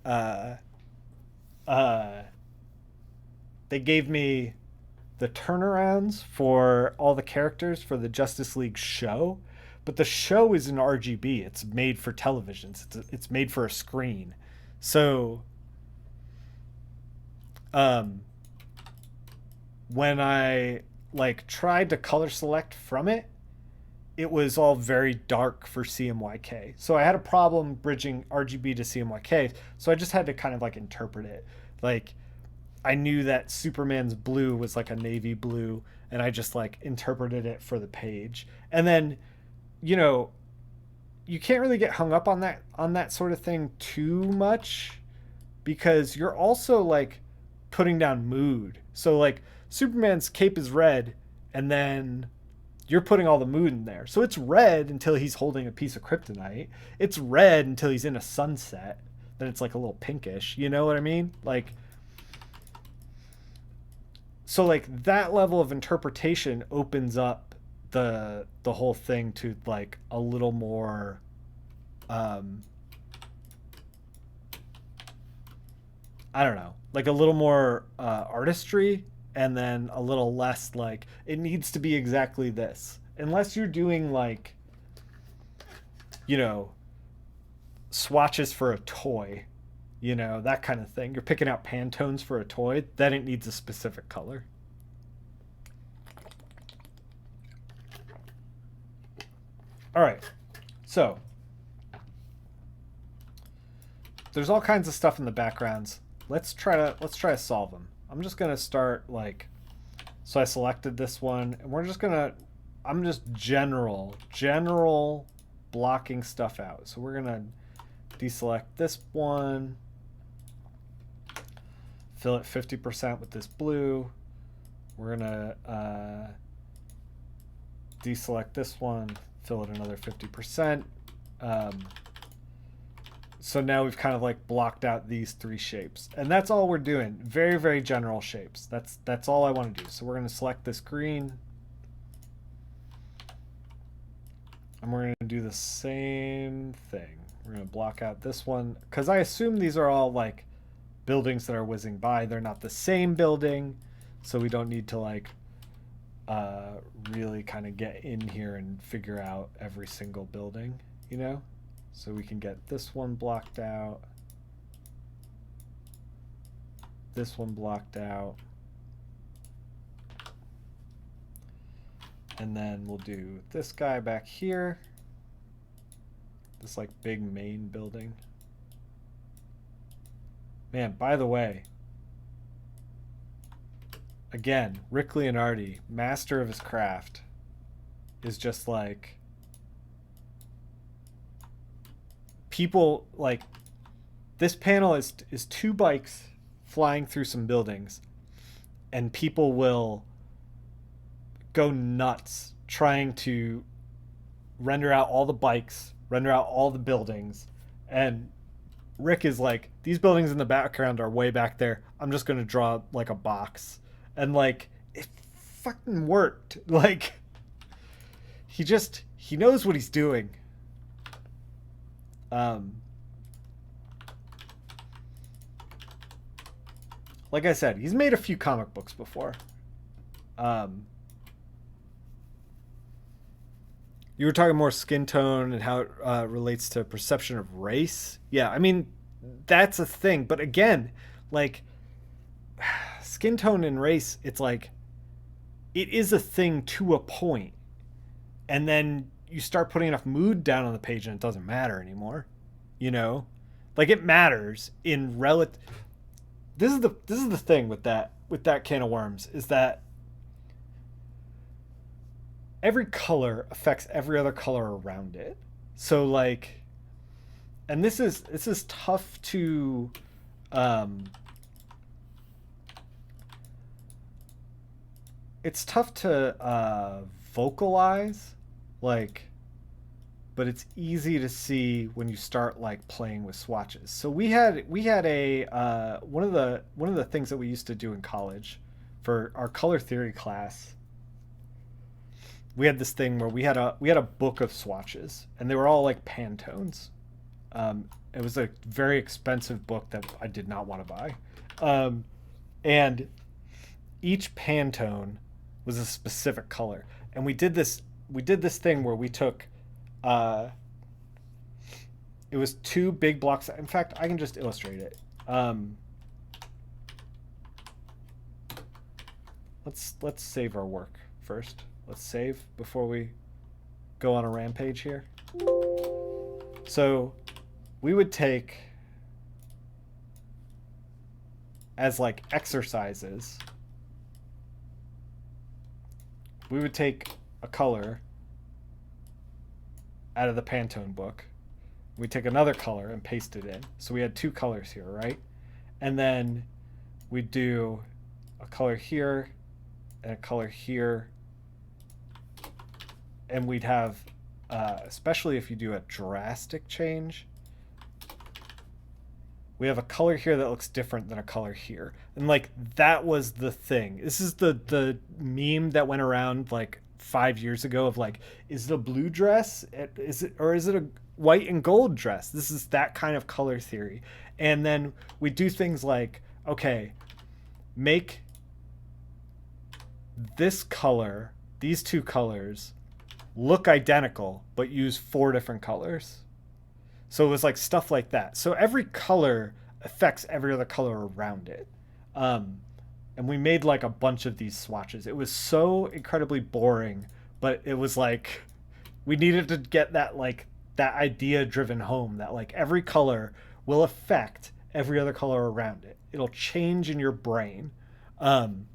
they gave me the turnarounds for all the characters for the Justice League show, but the show is in RGB. It's made for televisions. It's made for a screen. So when I like tried to color select from it, it was all very dark for CMYK. So I had a problem bridging RGB to CMYK. So I just had to kind of like interpret it. Like, I knew that Superman's blue was like a navy blue, and I just like interpreted it for the page. And then, you know, you can't really get hung up on that sort of thing too much because you're also like putting down mood. So like Superman's cape is red, and then you're putting all the mood in there. So it's red until he's holding a piece of kryptonite. It's red until he's in a sunset. Then it's like a little pinkish. You know what I mean? Like, So like that level of interpretation opens up the whole thing to like a little more um I don't know, like a little more artistry, and then a little less like it needs to be exactly this. Unless you're doing like, you know, swatches for a toy, you know, that kind of thing. You're picking out Pantones for a toy, then it needs a specific color. All right. So, there's all kinds of stuff in the backgrounds. Let's try to solve them. I'm just going to start like, so I selected this one, and we're just going to, I'm just general blocking stuff out. So we're going to deselect this one, fill it 50% with this blue. We're going to deselect this one, fill it another 50%. So now we've kind of like blocked out these three shapes, and that's all we're doing. Very, very general shapes. That's all I want to do. So we're going to select this green, and we're going to do the same thing. We're going to block out this one, because I assume these are all like buildings that are whizzing by. They're not the same building, so we don't need to like really kind of get in here and figure out every single building, you know? So we can get this one blocked out, this one blocked out, and then we'll do this guy back here, this like big main building. Man, by the way, again, Rick Leonardi, master of his craft, is just like, people like, this panel is two bikes flying through some buildings, and people will go nuts trying to render out all the bikes, render out all the buildings, and Rick is like, these buildings in the background are way back there. I'm just going to draw like a box. And like, it fucking worked. Like, he knows what he's doing. Like I said, he's made a few comic books before. You were talking more skin tone and how it relates to perception of race. Yeah, I mean, that's a thing. But again, like, skin tone and race, it's like, it is a thing to a point. And then you start putting enough mood down on the page and it doesn't matter anymore. You know? Like, it matters in relative. This is the thing with that can of worms, is that every color affects every other color around it. So like, and this is tough to it's tough to vocalize, like, but it's easy to see when you start like playing with swatches. So we had a one of the things that we used to do in college for our color theory class. We had this thing where we had a book of swatches, and they were all like Pantones. It was a very expensive book that I did not want to buy, and each Pantone was a specific color. And we did this thing where we took it was two big blocks. In fact, I can just illustrate it. Let's save our work first. Let's save before we go on a rampage here. So we would take, as like exercises, we would take a color out of the Pantone book. We take another color and paste it in. So we had two colors here, right? And then we'd do a color here and a color here. And we'd have, especially if you do a drastic change, we have a color here that looks different than a color here. And like that was the thing. This is the meme that went around like 5 years ago of like, is it a blue dress? Is it, or is it a white and gold dress? This is that kind of color theory. And then we do things like, okay, make this color, these two colors look identical, but use four different colors. So it was like stuff like that. So every color affects every other color around it. Um, and we made like a bunch of these swatches. It was so incredibly boring, but it was like we needed to get that like that idea driven home that like every color will affect every other color around it. It'll change in your brain. Um,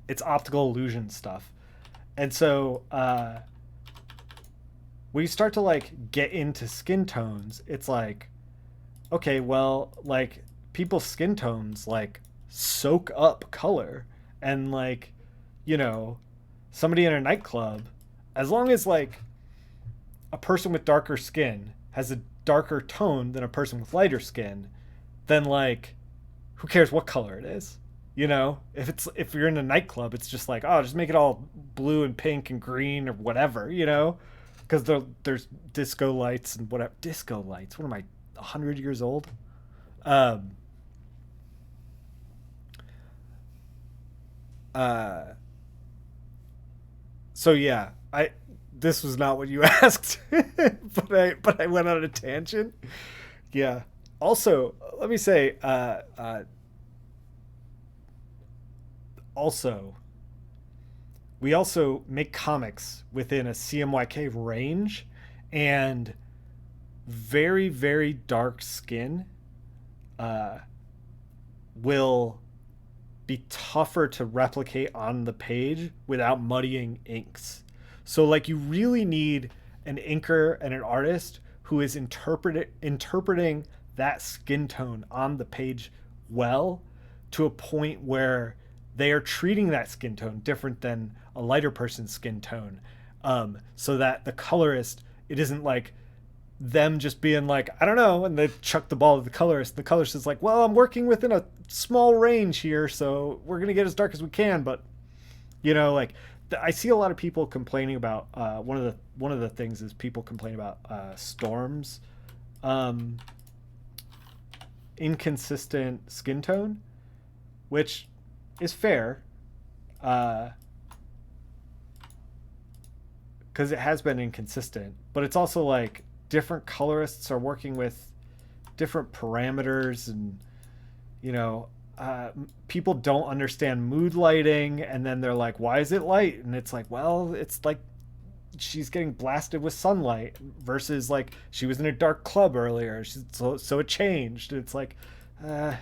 it's optical illusion stuff. And so when you start to like get into skin tones, it's like, okay, well, like people's skin tones like soak up color. And like, you know, somebody in a nightclub, as long as like a person with darker skin has a darker tone than a person with lighter skin, then like who cares what color it is? You know, if you're in a nightclub, it's just like, oh, just make it all blue and pink and green or whatever, you know, because there's disco lights and whatever. Disco lights. What am I, 100 years old? Um, uh, so yeah, I this was not what you asked, but I went on a tangent. Yeah. Also, let me say, also we also make comics within a CMYK range, and very very dark skin uh, will be tougher to replicate on the page without muddying inks. So like you really need an inker and an artist who is interpreting that skin tone on the page well, to a point where they are treating that skin tone different than a lighter person's skin tone, so that the colorist, it isn't like them just being like, I don't know, and they chuck the ball to the colorist. The colorist is like, well, I'm working within a small range here, so we're gonna get as dark as we can. But you know, like I see a lot of people complaining about one of the things is people complain about Storm's um, inconsistent skin tone, which is fair, because it has been inconsistent. But it's also like different colorists are working with different parameters, and you know, people don't understand mood lighting, and then they're like, "Why is it light?" And it's like, "Well, it's like she's getting blasted with sunlight versus like she was in a dark club earlier, so it changed." It's like,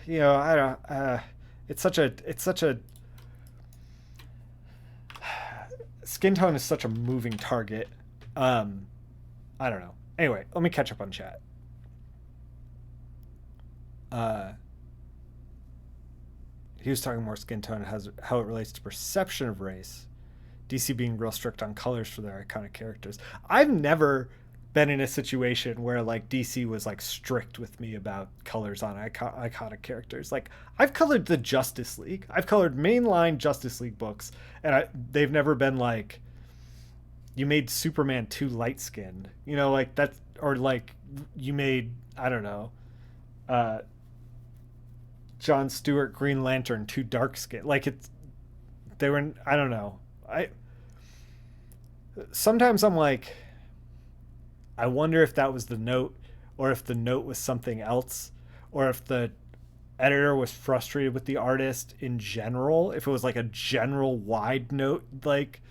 you know, I don't. It's such a skin tone is such a moving target. Um, I don't know. Anyway, let me catch up on chat. Uh, he was talking more skin tone and how it relates to perception of race. DC being real strict on colors for their iconic characters. I've never been in a situation where like DC was like strict with me about colors on iconic characters. Like I've colored the Justice League. I've colored mainline Justice League books, and they've never been like, you made Superman too light skinned. You know, like that's, or like you made, I don't know, uh, John Stewart Green Lantern too dark skinned. Like it's, they were, I don't know. I sometimes I'm like, I wonder if that was the note, or if the note was something else, or if the editor was frustrated with the artist in general, if it was like a general wide note, like,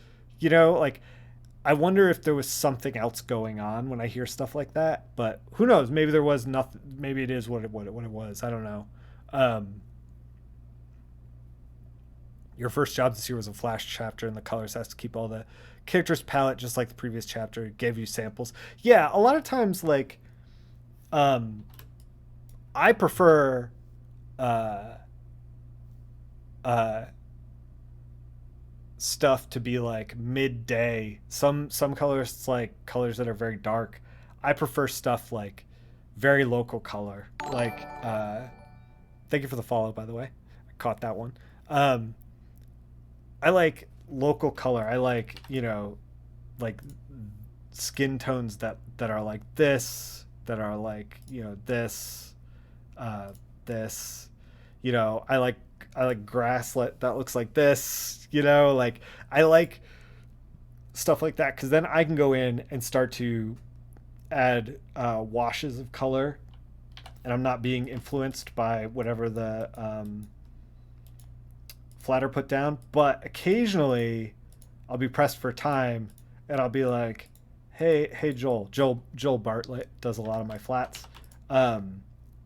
you know, like I wonder if there was something else going on when I hear stuff like that. But who knows? Maybe there was nothing. Maybe it is what it was. I don't know. Um, your first job this year was a flash chapter, and the colors has to keep all the characters' palette just like the previous chapter. It gave you samples. Yeah, a lot of times, like, um, I prefer uh, uh, stuff to be like midday. Some colorists like colors that are very dark. I prefer stuff like very local color. Like, thank you for the follow, by the way. I caught that one. Um, I like local color. I like, like skin tones that are like this, that are like, this, uh, this. I like grass that looks like this. Like I like stuff like that because then I can go in and start to add washes of color, and I'm not being influenced by whatever the flatter put down. But occasionally, I'll be pressed for time, and I'll be like, "Hey, Joel Bartlett does a lot of my flats,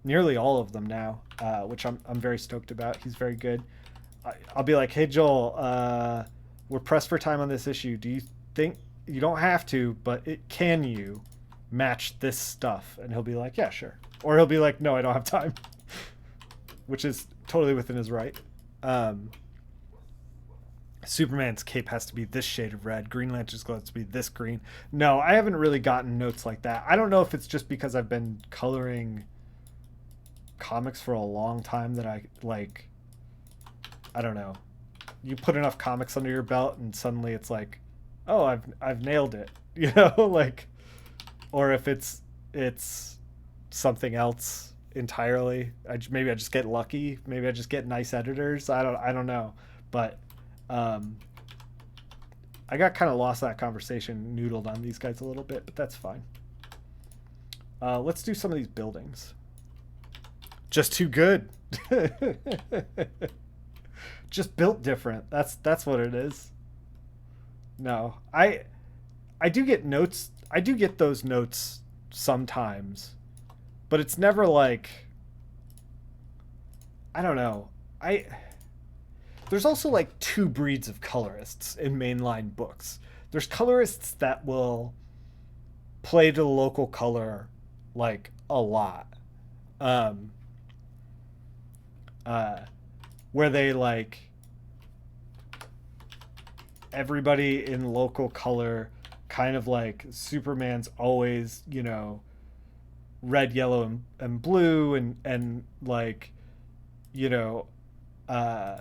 nearly all of them now, which I'm very stoked about. He's very good. I'll be like, "Hey, Joel, we're pressed for time on this issue. Do you think you don't have to, but can you match this stuff?" And he'll be like, "Yeah, sure," or he'll be like, "No, I don't have time," which is totally within his right. Um, Superman's cape has to be this shade of red. Green Lantern's glow has to be this green. No, I haven't really gotten notes like that. I don't know if it's just because I've been coloring comics for a long time that I like. I don't know. You put enough comics under your belt, and suddenly it's like, oh, I've nailed it. Like, or if it's something else entirely. Maybe I just get lucky. Maybe I just get nice editors. I don't know, but um, I got kind of lost in that conversation, noodled on these guys a little bit, but that's fine. Let's do some of these buildings. Just too good. Just built different. That's what it is. No, I do get notes. I do get those notes sometimes, but it's never like, I don't know. I There's also like two breeds of colorists in mainline books. There's colorists that will play to the local color like a lot. Um uh where they like everybody in local color, kind of like Superman's always, red, yellow, and blue, and like, you know, uh,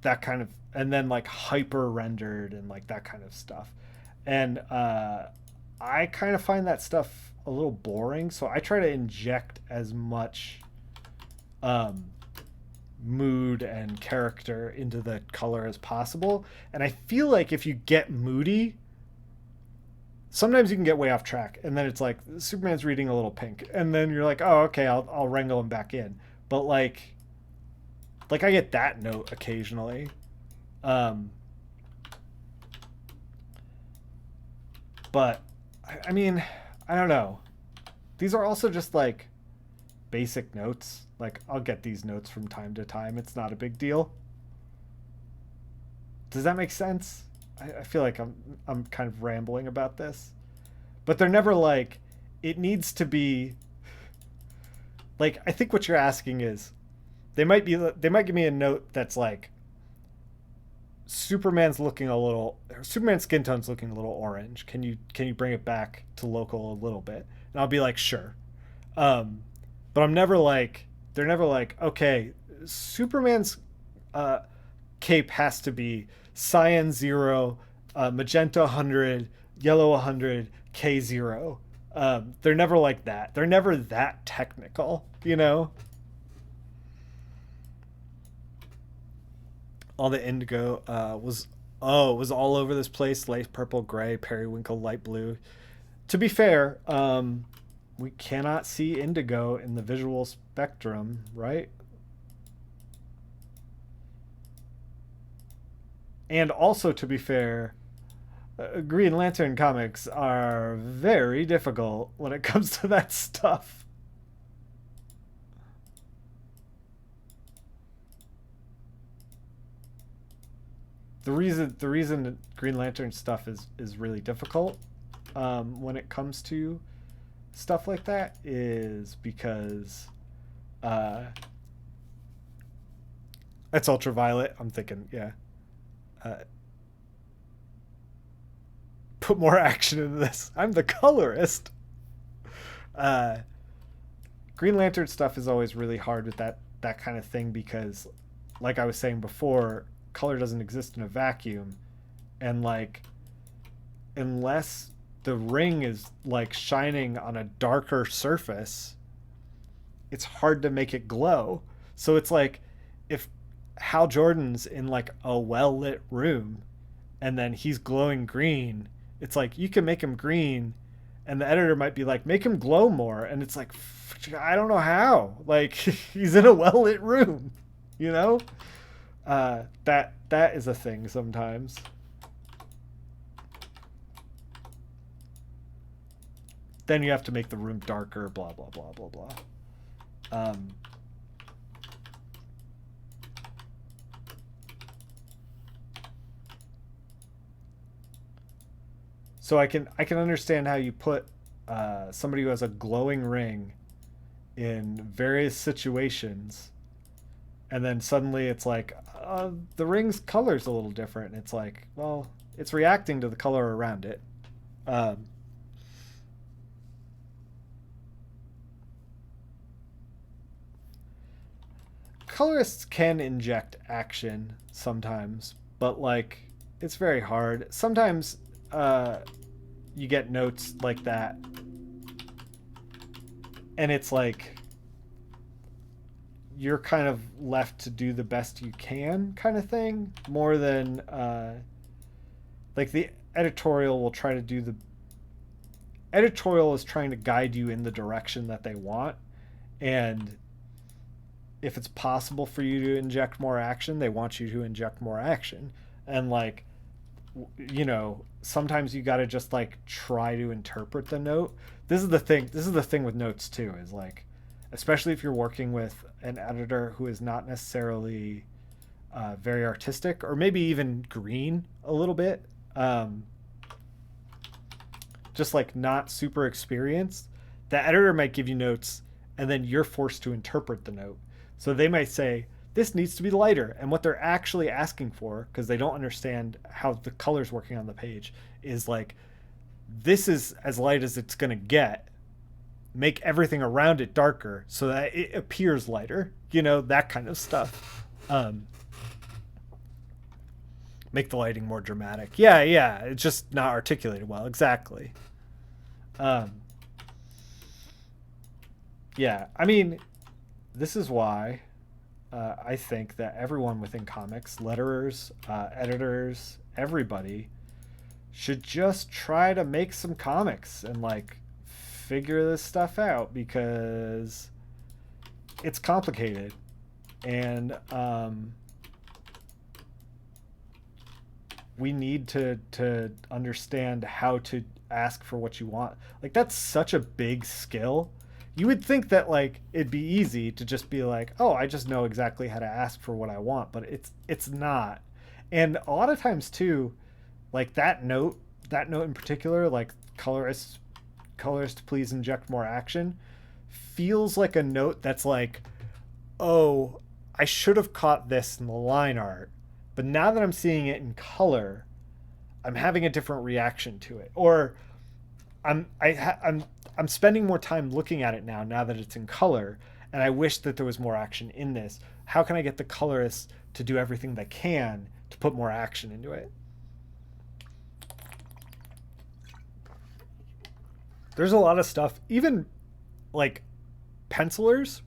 that kind of, and then like hyper rendered and like that kind of stuff. And I kind of find that stuff a little boring, so I try to inject as much um, mood and character into the color as possible. And I feel like if you get moody, sometimes you can get way off track, and then it's like Superman's reading a little pink, and then you're like, oh, okay, I'll wrangle him back in. But like I get that note occasionally. Um, but I mean, I don't know. These are also just like basic notes. Like I'll get these notes from time to time. It's not a big deal. Does that make sense? I feel like I'm kind of rambling about this, but they're never like it needs to be. Like I think what you're asking is they might give me a note that's like Superman's skin tone's looking a little orange. Can you bring it back to local a little bit? And I'll be like, sure. Um, but they're never like, okay, Superman's uh, cape has to be cyan 0, magenta 100, yellow 100, K 0. They're never like that. They're never that technical. All the indigo was all over this place. Light purple, gray, periwinkle, light blue. To be fair, we cannot see indigo in the visual spectrum, right? And also, to be fair, Green Lantern comics are very difficult when it comes to that stuff. The reason Green Lantern stuff is really difficult when it comes to stuff like that is because uh, it's ultraviolet. I'm thinking, yeah, uh, put more action into this. I'm the colorist. Uh, Green Lantern stuff is always really hard with that kind of thing because, like I was saying before, color doesn't exist in a vacuum, and like unless the ring is like shining on a darker surface, it's hard to make it glow. So it's like if Hal Jordan's in like a well lit room and then he's glowing green, it's like you can make him green and the editor might be like, make him glow more. And it's like, I don't know how. Like he's in a well lit room, you know? That is a thing sometimes. Then you have to make the room darker, blah, blah, blah, blah, blah. So I can understand how you put somebody who has a glowing ring in various situations, and then suddenly it's like the ring's color's a little different. And it's like, well, it's reacting to the color around it. Um, Colorists can inject action sometimes, but like it's very hard. Sometimes you get notes like that, and it's like you're kind of left to do the best you can, kind of thing, more than like the editorial will try to do the editorial is trying to guide you in the direction that they want, and if it's possible for you to inject more action, they want you to inject more action. And like, sometimes you got to just like try to interpret the note. This is the thing with notes too, is like, especially if you're working with an editor who is not necessarily very artistic or maybe even green a little bit, just like not super experienced. The editor might give you notes and then you're forced to interpret the note. So they might say, this needs to be lighter. And what they're actually asking for, because they don't understand how the color's working on the page, is like, this is as light as it's going to get. Make everything around it darker so that it appears lighter. That kind of stuff. Make the lighting more dramatic. Yeah. It's just not articulated well. Exactly. Yeah. I mean, this is why I think that everyone within comics, letterers, editors, everybody should just try to make some comics and like figure this stuff out, because it's complicated, and we need to understand how to ask for what you want. Like that's such a big skill. You would think that like it'd be easy to just be like, oh, I just know exactly how to ask for what I want, but it's not. And a lot of times too, like that note in particular, like colorist please inject more action, feels like a note that's like, oh, I should have caught this in the line art, but now that I'm seeing it in color, I'm having a different reaction to it. Or I'm spending more time looking at it now that it's in color, and I wish that there was more action in this. How can I get the colorists to do everything they can to put more action into it? There's a lot of stuff, even like pencilers,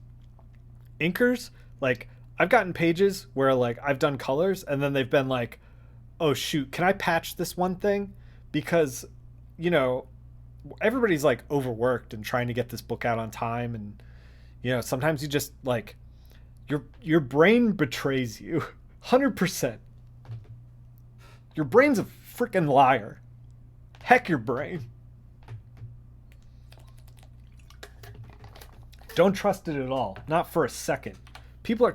inkers, like I've gotten pages where like I've done colors and then they've been like, "Oh shoot, can I patch this one thing?" Because, you know, everybody's like overworked and trying to get this book out on time, and sometimes you just like your brain betrays you. 100%. Your brain's a freaking liar. Heck your brain. Don't trust it at all. Not for a second. People are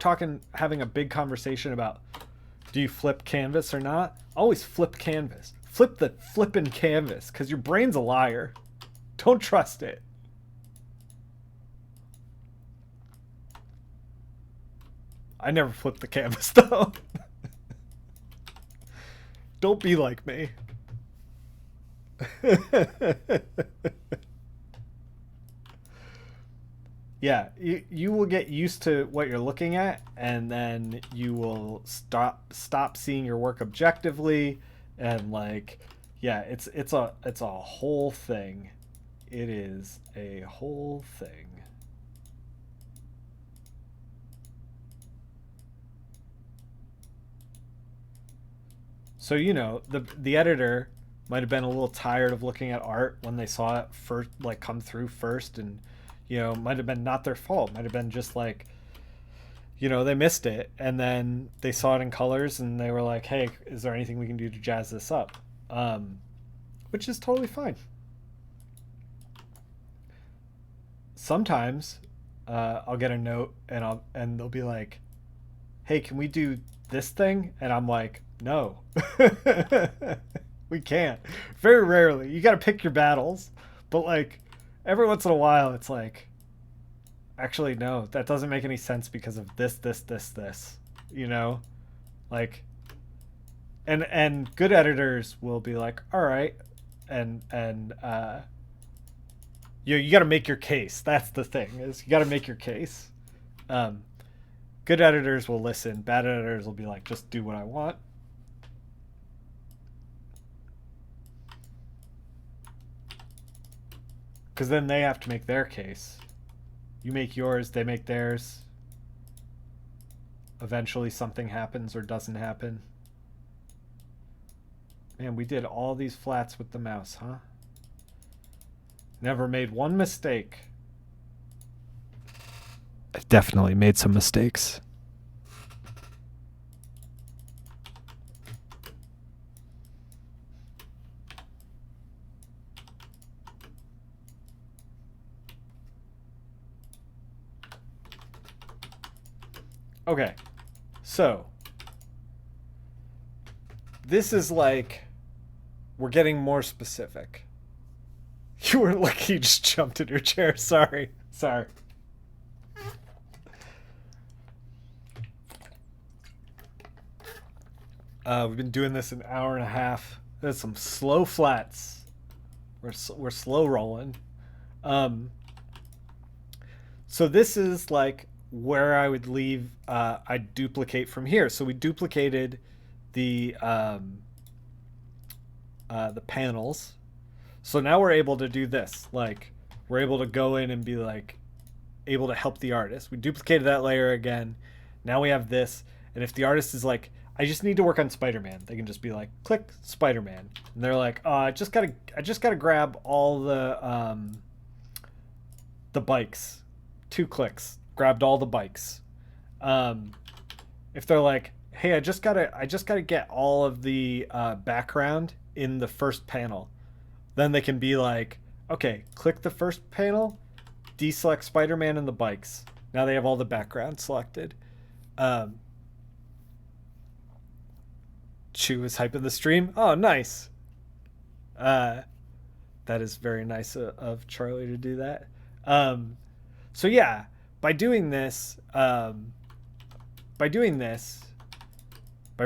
having a big conversation about, do you flip canvas or not? Always flip canvas. Flip the flippin' canvas, because your brain's a liar. Don't trust it. I never flipped the canvas, though. Don't be like me. Yeah, you will get used to what you're looking at, and then you will stop seeing your work objectively, and like, yeah, it's a whole thing. It is a whole thing. So the editor might have been a little tired of looking at art when they saw it first, like come through first, and might have been not their fault. Might have been just like they missed it, and then they saw it in colors, and they were like, "Hey, is there anything we can do to jazz this up?" Which is totally fine. Sometimes I'll get a note, and they'll be like, "Hey, can we do this thing?" And I'm like, "No, we can't." Very rarely. You got to pick your battles, but like every once in a while, it's like, actually, no, that doesn't make any sense because of this. You know, like, and good editors will be like, all right, and you got to make your case. That's the thing, is you got to make your case. Um, Good editors will listen. Bad editors will be like, just do what I want. Because then they have to make their case. You make yours, they make theirs. Eventually something happens or doesn't happen. Man, we did all these flats with the mouse, huh? Never made one mistake. I've definitely made some mistakes. Okay, so this is like, we're getting more specific. You weren't lucky, you just jumped in your chair. Sorry. We've been doing this an hour and a half. There's some slow flats. We're slow rolling. So this is like where I would leave. I'd duplicate from here. So we duplicated the panels. So now we're able to do this. Like, we're able to go in and be like able to help the artist. We duplicated that layer again. Now we have this. And if the artist is like, I just need to work on Spider-Man, they can just be like, click Spider-Man. And they're like, oh, I just gotta grab all the bikes. 2 clicks. Grabbed all the bikes. If they're like, hey, I just gotta get all of the background in the first panel, then they can be like, okay, click the first panel, deselect Spider-Man and the bikes. Now they have all the background selected. Chew is hyping the stream. Oh, nice. That is very nice of Charlie to do that. So yeah, by doing this, by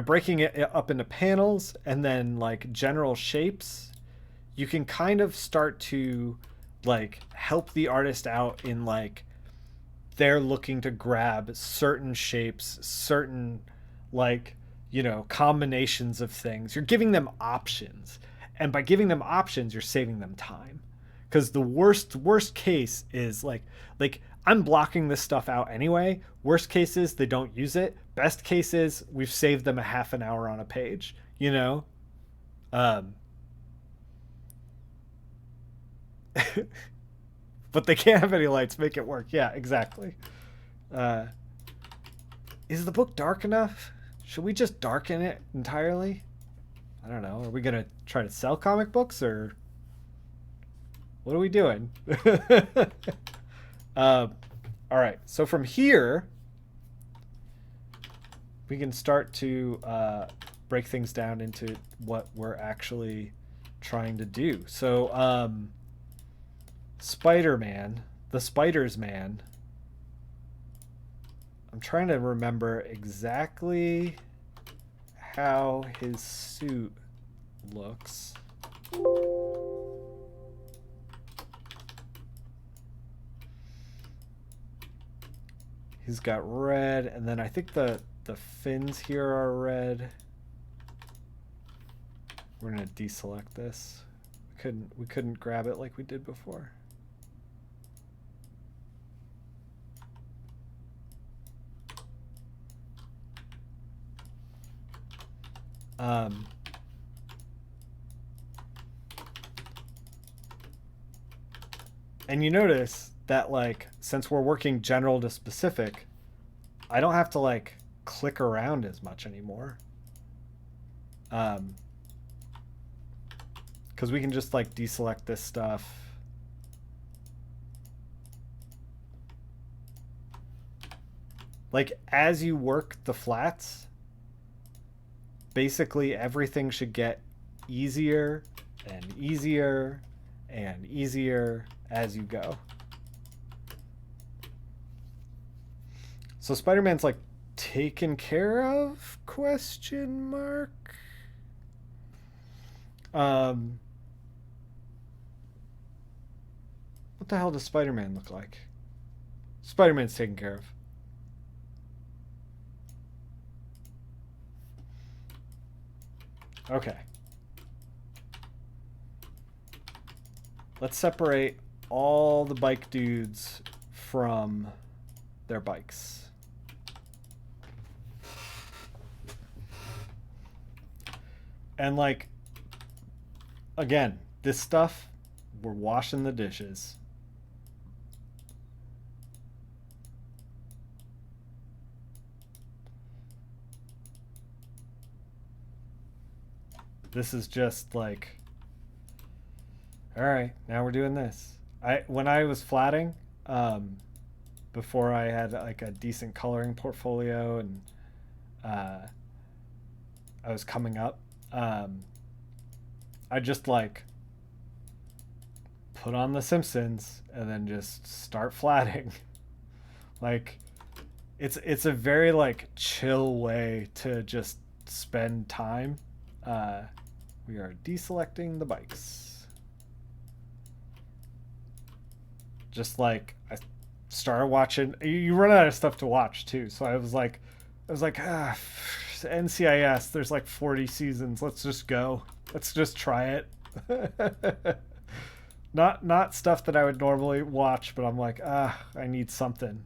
breaking it up into panels and then like general shapes, you can kind of start to like help the artist out in like, they're looking to grab certain shapes, certain like, combinations of things. You're giving them options. And by giving them options, you're saving them time. Because the worst case is like I'm blocking this stuff out anyway. Worst case is they don't use it. Best case is we've saved them a half an hour on a page, but they can't have any lights. Make it work. Yeah, exactly. Is the book dark enough? Should we just darken it entirely? I don't know. Are we gonna try to sell comic books, or what are we doing? All right. So from here, we can start to break things down into what we're actually trying to do. So Spider-Man, the Spider's Man. I'm trying to remember exactly how his suit looks. He's got red, and then I think the fins here are red. We're gonna deselect this. We couldn't grab it like we did before. And you notice that, like, since we're working general to specific, I don't have to like click around as much anymore. Because we can just like deselect this stuff. Like, as you work the flats, basically everything should get easier and easier and easier as you go. So Spider-Man's like taken care of? Question mark. What the hell does Spider-Man look like? Spider-Man's taken care of. Okay. Let's separate all the bike dudes from their bikes. And like, again, this stuff, we're washing the dishes. This is just like, all right, now we're doing this. When I was flatting, before I had like a decent coloring portfolio and I was coming up, I just like put on The Simpsons and then just start flatting. Like, it's a very like chill way to just spend time. We are deselecting the bikes. Just like I started watching, you run out of stuff to watch too. So I was like, NCIS, there's like 40 seasons. Let's just go. Let's just try it. Not stuff that I would normally watch, but I'm like, I need something.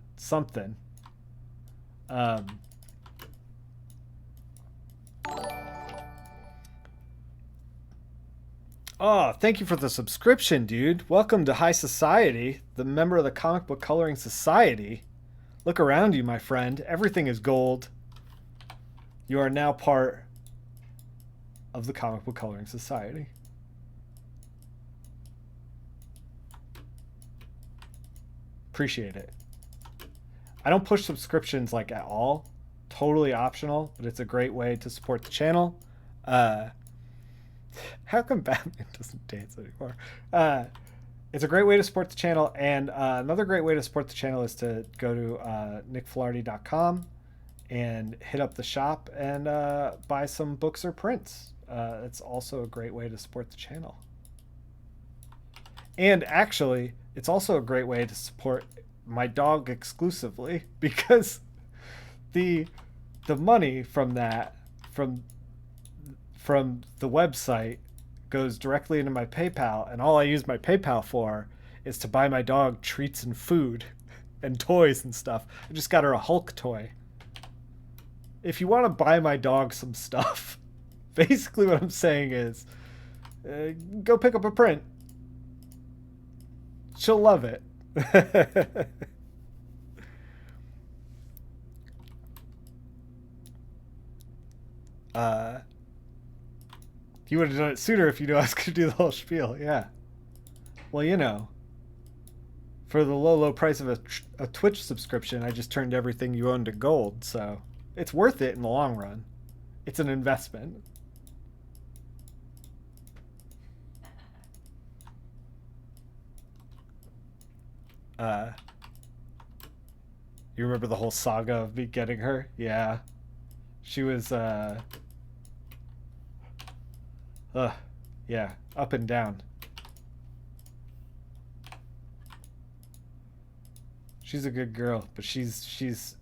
Oh, thank you for the subscription, dude. Welcome to High Society, the member of the Comic Book Coloring Society. Look around you, my friend. Everything is gold. You are now part of the Comic Book Coloring Society. Appreciate it. I don't push subscriptions like at all. Totally optional, but it's a great way to support the channel. How come Batman doesn't dance anymore? It's a great way to support the channel, and another great way to support the channel is to go to nickfilarty.com and hit up the shop and buy some books or prints. It's also a great way to support the channel. And actually, it's also a great way to support my dog exclusively, because the money from that, from the website, goes directly into my PayPal, and all I use my PayPal for is to buy my dog treats and food and toys and stuff. I just got her a Hulk toy. If you want to buy my dog some stuff, basically what I'm saying is, go pick up a print. She'll love it. You would have done it sooner if you knew I was going to do the whole spiel. Yeah. Well, you know, for the low price of a Twitch subscription, I just turned everything you own to gold. So it's worth it in the long run. It's an investment. You remember the whole saga of me getting her? Yeah. She was, yeah, up and down. she's a good girl, but she's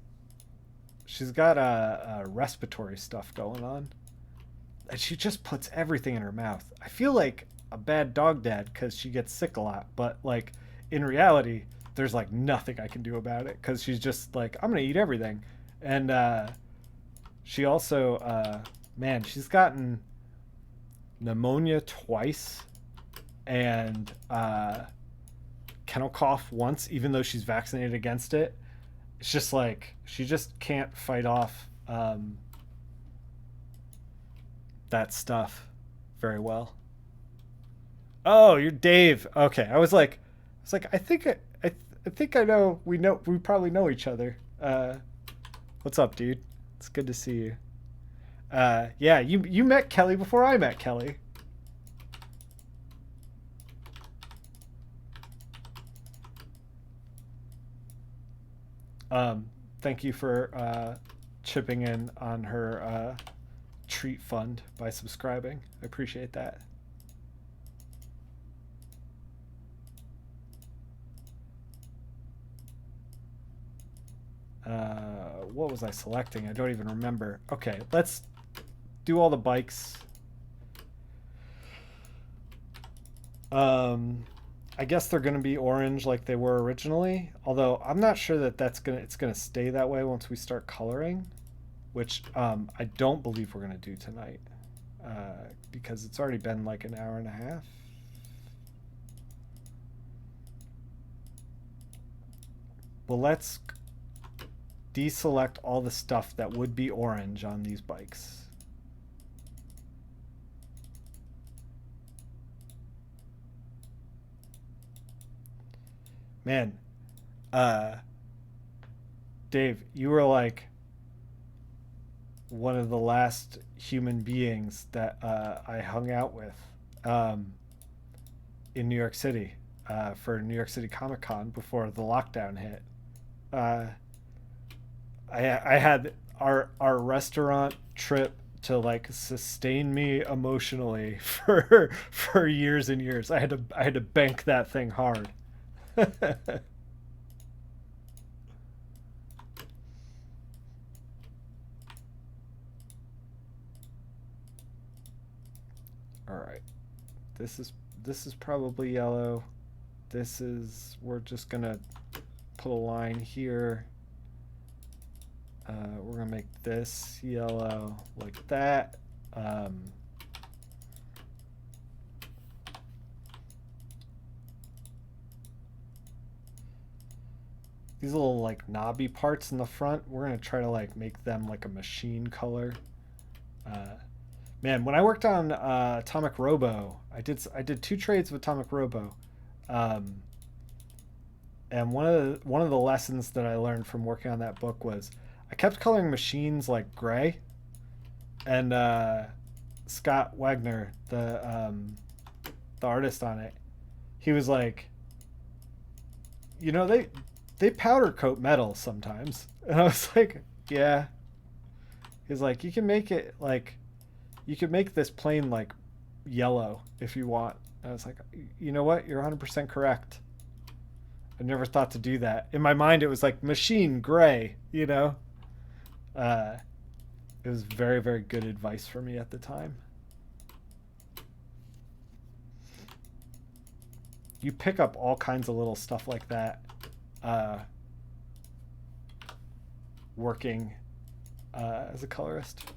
got respiratory stuff going on, and she just puts everything in her mouth. I feel like a bad dog dad because she gets sick a lot, but like in reality, there's like nothing I can do about it because she's just like, I'm gonna eat everything. And she also, man, she's gotten pneumonia twice and kennel cough once, even though she's vaccinated against it. It's just like she just can't fight off that stuff very well. Oh, you're Dave. Okay, I think I think I know. We probably know each other. What's up, dude? It's good to see you. Yeah, you met Kelly before I met Kelly. Um, Thank you for chipping in on her treat fund by subscribing. I appreciate that. What was I selecting? I don't even remember. Okay, let's do all the bikes. Um, I guess they're going to be orange like they were originally. Although I'm not sure that it's gonna stay that way once we start coloring, which I don't believe we're gonna do tonight because it's already been like an hour and a half. Well, let's deselect all the stuff that would be orange on these bikes. Man, uh, Dave, you were like one of the last human beings that I hung out with um, in New York City for New York City Comic Con before the lockdown hit. Uh, I had our restaurant trip to like sustain me emotionally for years and years. I had to bank that thing hard. All right. This is probably yellow. This is we're just gonna put a line here. We're gonna make this yellow like that. Um, these little like knobby parts in the front, we're gonna try to like make them like a machine color. Uh, Man, when I worked on Atomic Robo, I did two trades with Atomic Robo, um, and one of the lessons that I learned from working on that book was I kept coloring machines like gray, and Scott Wagner, the artist on it, he was like, you know, they powder coat metal sometimes, and I was like, yeah. He's like, you can make it like you could make this plane like yellow if you want. And I was like, you know what? You're 100% correct. I never thought to do that. In my mind, it was like machine gray, you know? Uh, it was very, very good advice for me at the time. You pick up all kinds of little stuff like that uh, working as a colorist.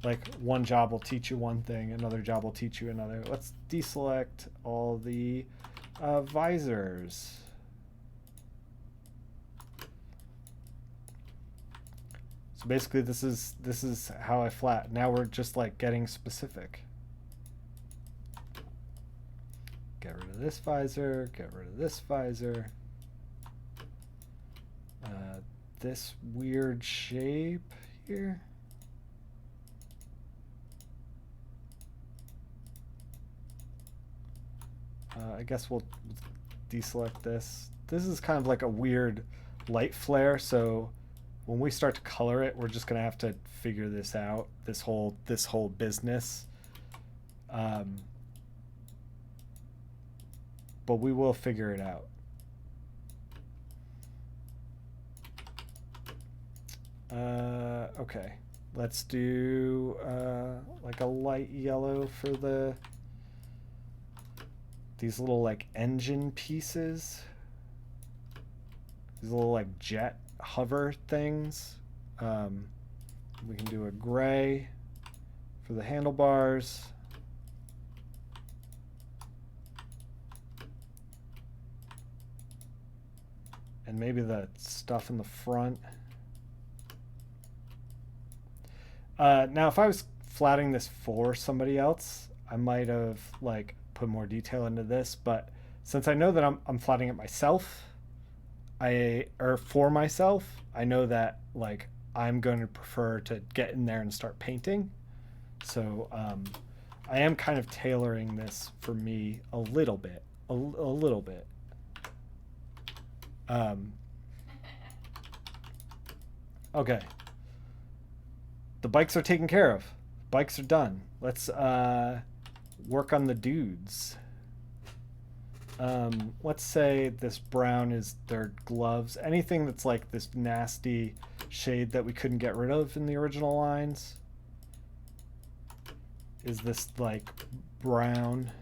Like one job will teach you one thing, another job will teach you another. Let's deselect all the visors. So basically this is how I flat. Now we're just like getting specific. Get rid of this visor, get rid of this visor. This weird shape here. I guess we'll deselect this. This is kind of like a weird light flare, so when we start to color it, we're just gonna have to figure this out. This whole business. Um, but we will figure it out. Okay. Let's do like a light yellow for these little like engine pieces. These little like jet hover things. Um, we can do a gray for the handlebars. And maybe the stuff in the front. Now, if I was flatting this for somebody else, I might have like put more detail into this. But since I know that I'm flatting it myself, or for myself, I know that like I'm going to prefer to get in there and start painting. So I am kind of tailoring this for me a little bit, a little bit. Um, okay, the bikes are taken care of. Bikes are done. Let's work on the dudes. Let's say this brown is their gloves. Anything that's like this nasty shade that we couldn't get rid of in the original lines. Is this like brown?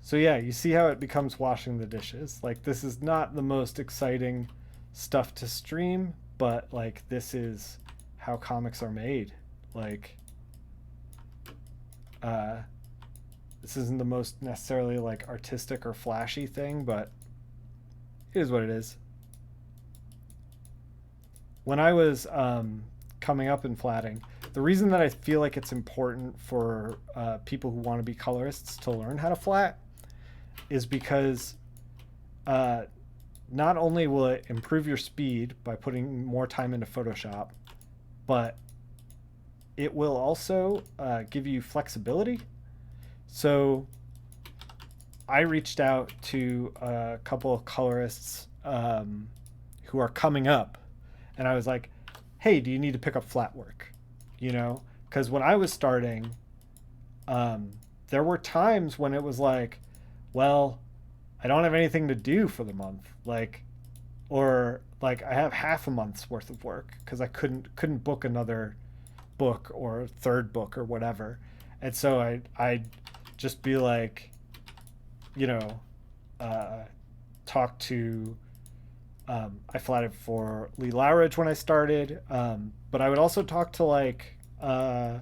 So yeah, you see how it becomes washing the dishes. Like this is not the most exciting stuff to stream, but like this is how comics are made. Like uh this isn't the most necessarily like artistic or flashy thing, but it is what it is. When I was coming up in flatting, the reason that I feel like it's important for people who want to be colorists to learn how to flat is because uh, not only will it improve your speed by putting more time into Photoshop, but it will also give you flexibility. So I reached out to a couple of colorists who are coming up, and I was like, hey, do you need to pick up flat work? You know, because when I was starting, there were times when it was like, well, I don't have anything to do for the month, like, or like I have half a month's worth of work because I couldn't book another book or third book or whatever, and so I'd just be like, you know, uh, talk to. I flatted for Lee Lowridge when I started, but I would also talk to like I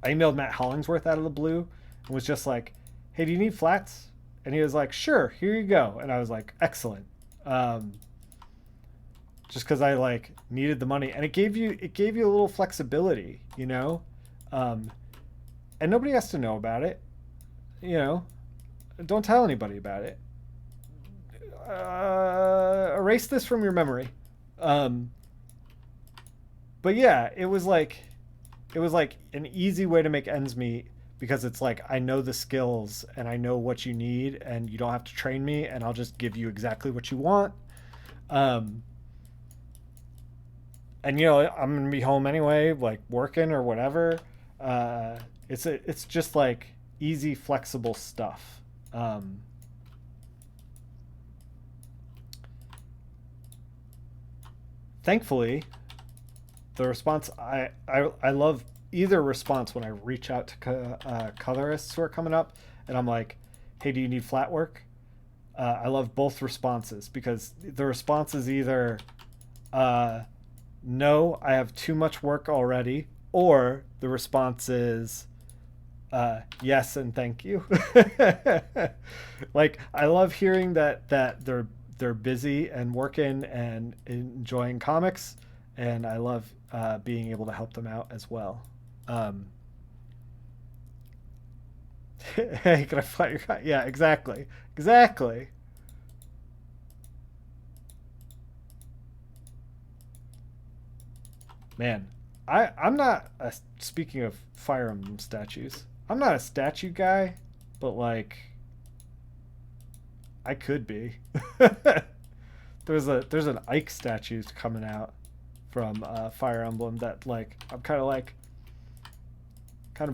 emailed Matt Hollingsworth out of the blue and was just like, "Hey, do you need flats?" And he was like, "Sure, here you go." And I was like, "Excellent," um, just because I like needed the money, and it gave you a little flexibility, you know, um, and nobody has to know about it, you know. Don't tell anybody about it. Erase this from your memory. Um, but yeah, it was like an easy way to make ends meet because it's like I know the skills and I know what you need and you don't have to train me and I'll just give you exactly what you want. Um, and you know I'm gonna be home anyway, like working or whatever. Uh, it's just like easy, flexible stuff. Um, Thankfully, the response I love either response when I reach out to colorists who are coming up and I'm like, hey, do you need flat work? I love both responses because the response is either uh, no, I have too much work already, or the response is yes and thank you. Like I love hearing that they're busy and working and enjoying comics, and I love being able to help them out as well. Um, hey, can I fly your kite? Yeah, exactly, exactly. Man, I'm not a, speaking of Fire Emblem statues. I'm not a statue guy, but like I could be. There's an Ike statue coming out from Fire Emblem that like I'm kind of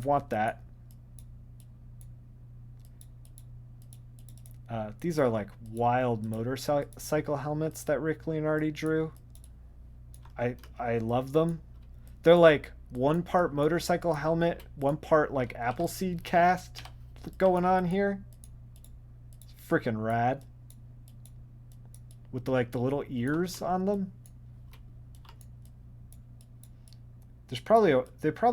want that. These are like wild motorcycle helmets that Rick Leonardi drew. I love them. They're like one part motorcycle helmet, one part like Appleseed cast going on here. It's freaking rad. With like the little ears on them. They probably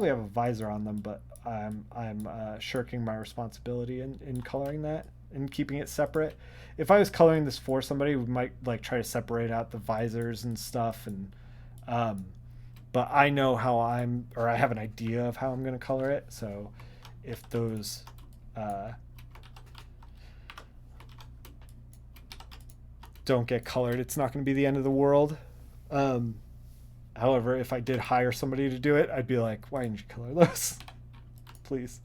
have a visor on them, but I'm shirking my responsibility in coloring that and keeping it separate. If I was coloring this for somebody, we might like try to separate out the visors and stuff, and but I know how I have an idea of how I'm going to color it. So if those don't get colored, it's not going to be the end of the world. However, if I did hire somebody to do it, I'd be like, why didn't you color those? Please.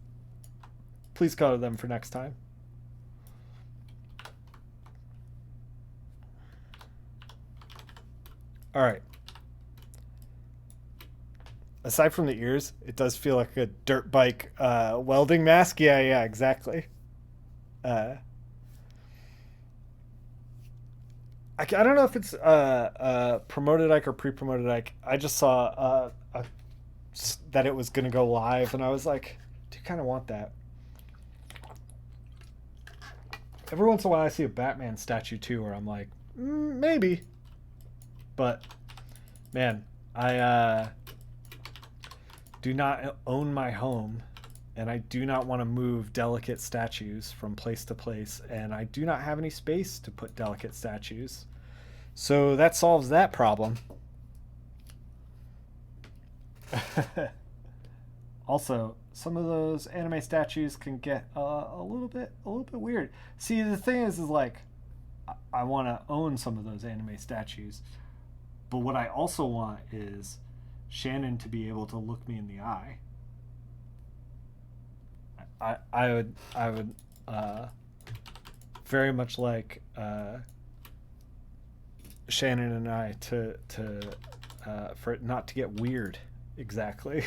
Please color them for next time. All right. Aside from the ears, it does feel like a dirt bike welding mask. Yeah, exactly. I don't know if it's promoted Ike or pre-promoted Ike. I just saw that it was going to go live, and I was like, do you kind of want that? Every once in a while, I see a Batman statue too, where I'm like, maybe. But man, I do not own my home, and I do not want to move delicate statues from place to place, and I do not have any space to put delicate statues. So that solves that problem. Also, some of those anime statues can get a little bit weird. See, the thing is like, I want to own some of those anime statues, but what I also want is Shannon to be able to look me in the eye. I would very much like Shannon and I to for it not to get weird. Exactly.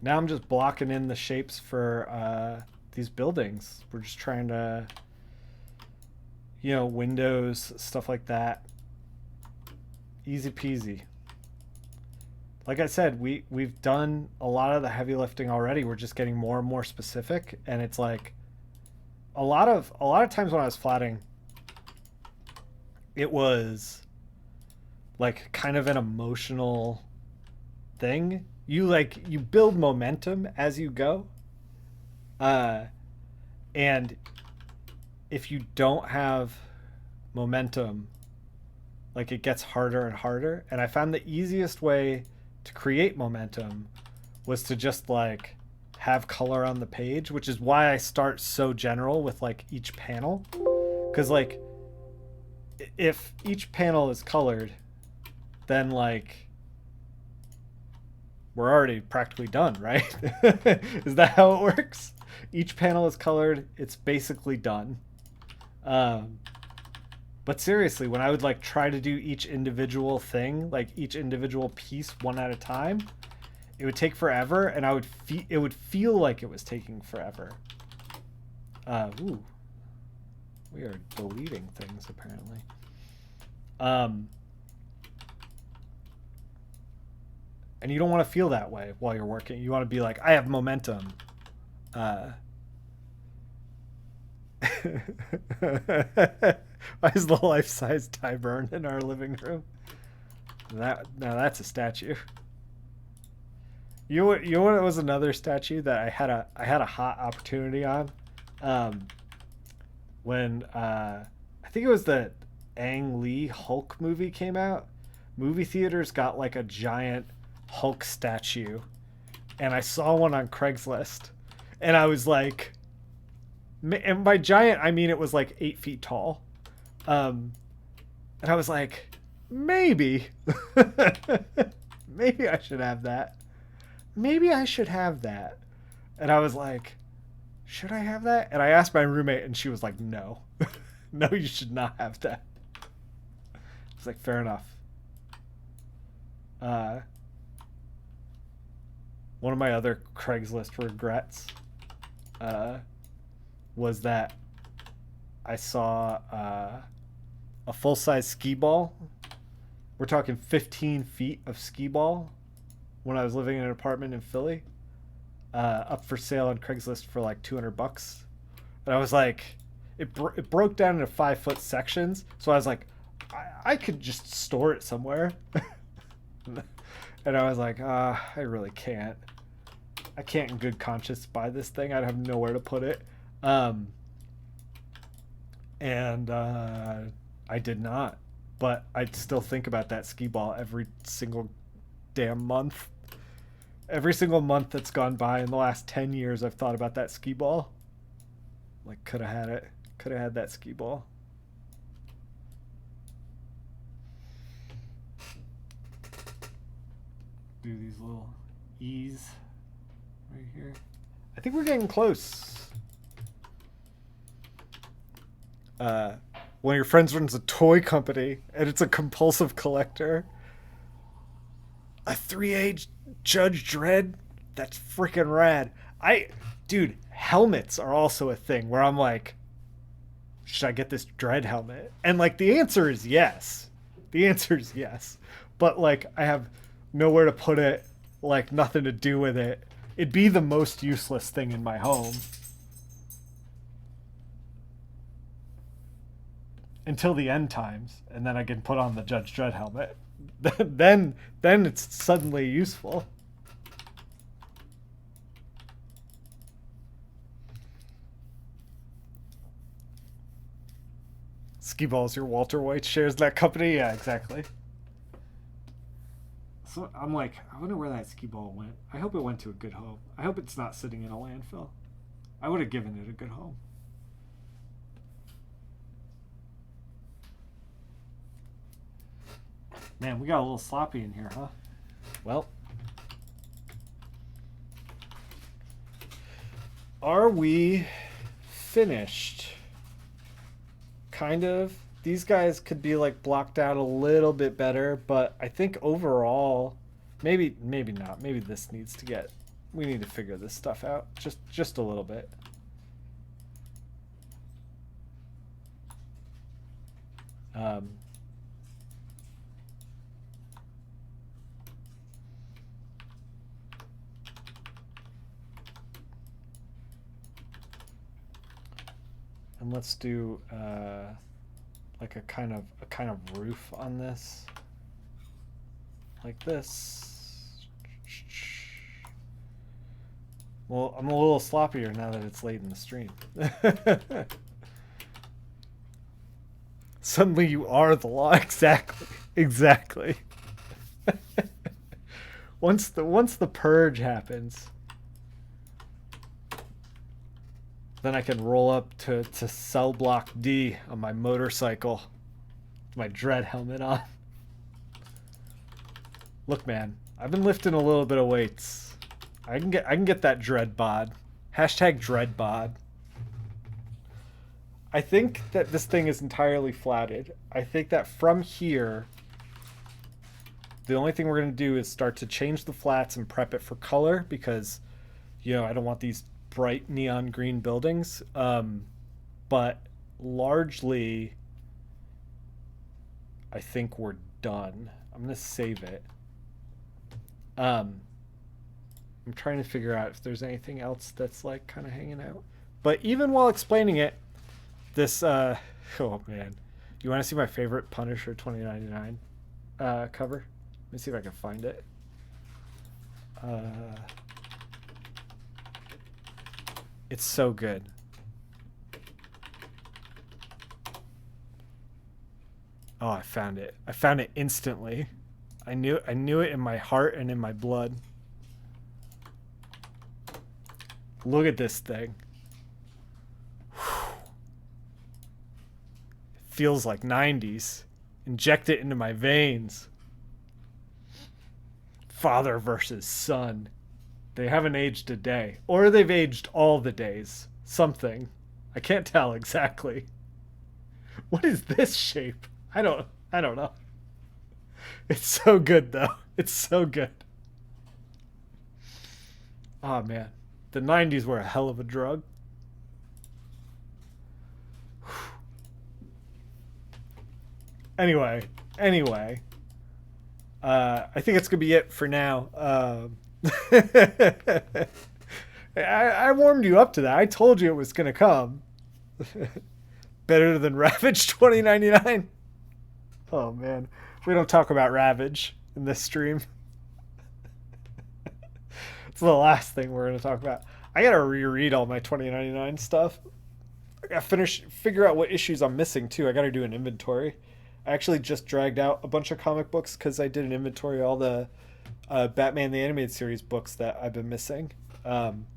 Now I'm just blocking in the shapes for these buildings. We're just trying to, windows, stuff like that. Easy peasy. Like I said, we've done a lot of the heavy lifting already. We're just getting more and more specific, and it's like a lot of times when I was flatting, it was like kind of an emotional thing. You build momentum as you go. And if you don't have momentum, like it gets harder and harder. And I found the easiest way to create momentum was to just like have color on the page, which is why I start so general with like each panel. Cause like if each panel is colored, then like we're already practically done, right? Is that how it works? Each panel is colored, it's basically done. But seriously, when I would like try to do each individual thing, like each individual piece one at a time, it would take forever, and it would feel like it was taking forever. Ooh, we are deleting things apparently. And you don't want to feel that way while you're working. You want to be like, I have momentum. Why is the life-size Tyburn in our living room? Now that's a statue. You know what was another statue that I had a hot opportunity on? When I think it was the Ang Lee Hulk movie came out. Movie theaters got like a giant Hulk statue, and I saw one on Craigslist, and I was like, and by giant I mean it was like 8 feet tall, and I was like, maybe maybe I should have that. Maybe I should have that. And I was like, should I have that? And I asked my roommate, and she was like, no. No, you should not have that. I was like, fair enough. One of my other Craigslist regrets uh, was that I saw a full size skee ball. We're talking 15 feet of skee ball when I was living in an apartment in Philly, up for sale on Craigslist for like $200. And I was like, it broke down into 5 foot sections. So I was like, I could just store it somewhere. And I was like, I really can't. I can't in good conscience buy this thing. I'd have nowhere to put it. And I did not. But I still think about that skee ball every single damn month. Every single month that's gone by in the last 10 years, I've thought about that skee ball. Like, could have had it. Could have had that skee ball. Do these little E's right here. I think we're getting close. One of your friends runs a toy company and it's a compulsive collector. A 3A Judge Dredd? That's freaking rad. Dude, helmets are also a thing where I'm like, should I get this Dredd helmet? And like the answer is yes. The answer is yes. But like I have nowhere to put it, like nothing to do with it. It'd be the most useless thing in my home. Until the end times, and then I can put on the Judge Dredd helmet. then it's suddenly useful. Ski Balls, your Walter White shares that company? Yeah, exactly. So I'm like, I wonder where that skee ball went. I hope it went to a good home. I hope it's not sitting in a landfill. I would have given it a good home. Man, we got a little sloppy in here, huh? Well. Are we finished? Kind of. These guys could be like blocked out a little bit better, but I think overall, maybe not. Maybe this needs to get, we need to figure this stuff out just a little bit. And let's do like a kind of roof on this, like this. Well, I'm a little sloppier now that it's late in the stream. Suddenly you are the law. Exactly. Once the purge happens, then I can roll up to cell block D on my motorcycle, with my Dredd helmet on. Look, man, I've been lifting a little bit of weights. I can get that Dredd bod. Hashtag Dredd bod. I think that this thing is entirely flatted. I think that from here, the only thing we're gonna do is start to change the flats and prep it for color because, you know, I don't want these bright neon green buildings, but largely I think we're done. I'm gonna save it. I'm trying to figure out if there's anything else that's like kind of hanging out, but even while explaining it, this oh man, you want to see my favorite Punisher 2099 cover? Let me see if I can find it. It's so good. Oh, I found it. I found it instantly. I knew it in my heart and in my blood. Look at this thing. It feels like 90s. Inject it into my veins. Father versus son. They haven't aged a day. Or they've aged all the days. Something. I can't tell exactly. What is this shape? I don't know. It's so good though. It's so good. Oh man, the '90s were a hell of a drug. Anyway, anyway, I think it's gonna be it for now. I warmed you up to that. I told you it was gonna come. Better than Ravage 2099. Oh man, we don't talk about Ravage in this stream. It's the last thing we're gonna talk about. I gotta reread all my 2099 stuff. I gotta figure out what issues I'm missing too. I gotta do an inventory. I actually just dragged out a bunch of comic books because I did an inventory of all the Batman the Animated Series books that I've been missing. Um,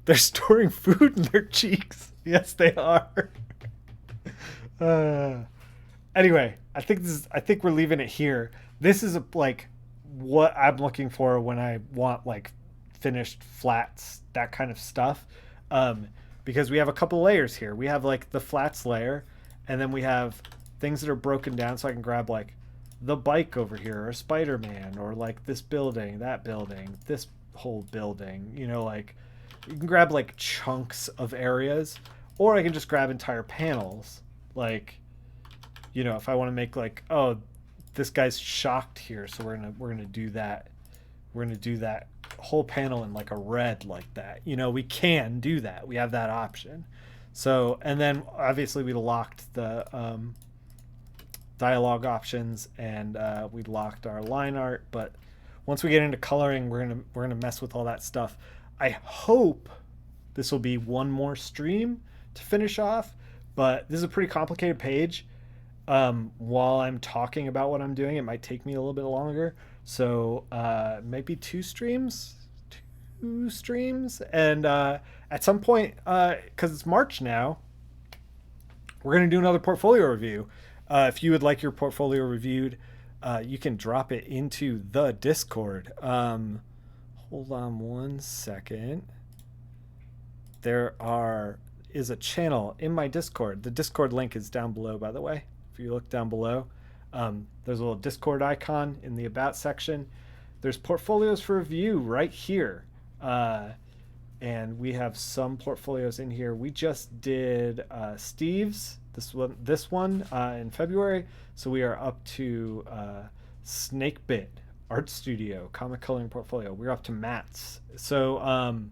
they're storing food in their cheeks. Yes, they are. uh, anyway, I think we're leaving it here. This is like what I'm looking for when I want like finished flats, that kind of stuff. Um, because we have a couple layers here. We have like the flats layer, and then we have things that are broken down, so I can grab like the bike over here, or Spider-Man, or like this building, that building, this whole building. You know, like you can grab like chunks of areas, or I can just grab entire panels. Like, you know, if I want to make like, oh, this guy's shocked here, so we're gonna do that. We're gonna do that whole panel in like a red like that. You know, we can do that. We have that option. So, and then obviously we locked the dialogue options, and we locked our line art. But once we get into coloring, we're gonna mess with all that stuff. I hope this will be one more stream to finish off, but this is a pretty complicated page. While I'm talking about what I'm doing, it might take me a little bit longer. So maybe two streams, and at some point, because it's March now, we're gonna do another portfolio review. If you would like your portfolio reviewed, you can drop it into the Discord. Hold on one second. Is a channel in my Discord. The Discord link is down below, by the way. If you look down below, there's a little Discord icon in the About section. There's portfolios for review right here. And we have some portfolios in here. We just did Steve's, this one in February. So we are up to Snakebit Art Studio comic coloring portfolio. We're up to Matt's. So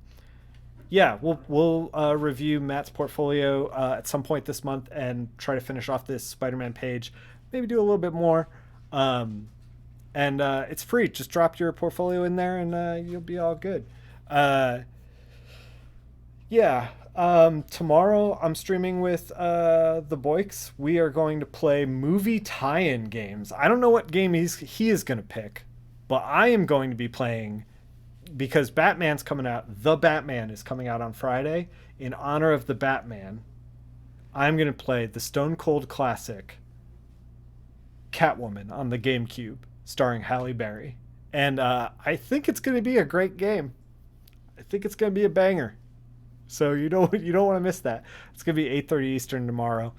yeah, we'll review Matt's portfolio at some point this month and try to finish off this Spider-Man page. Maybe do a little bit more. And it's free. Just drop your portfolio in there, and you'll be all good. Yeah. Tomorrow I'm streaming with the Boyks. We are going to play movie tie-in games. I don't know what game he is going to pick, but I am going to be playing, because Batman's coming out. The Batman is coming out on Friday. In honor of the Batman, I'm going to play the Stone Cold classic Catwoman on the GameCube, starring Halle Berry. And I think it's going to be a great game. I think it's going to be a banger. So you don't want to miss that. It's going to be 8:30 Eastern tomorrow.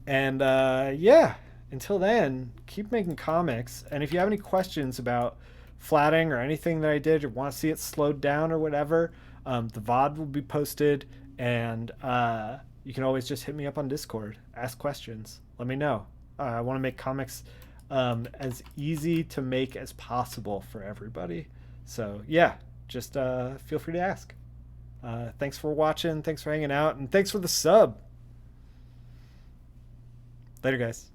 Yeah, until then, keep making comics. And if you have any questions about flatting or anything that I did, or want to see it slowed down or whatever, the VOD will be posted, and you can always just hit me up on Discord, ask questions, let me know. I want to make comics as easy to make as possible for everybody. So yeah, just feel free to ask. Thanks for watching, thanks for hanging out, and thanks for the sub. Later, guys.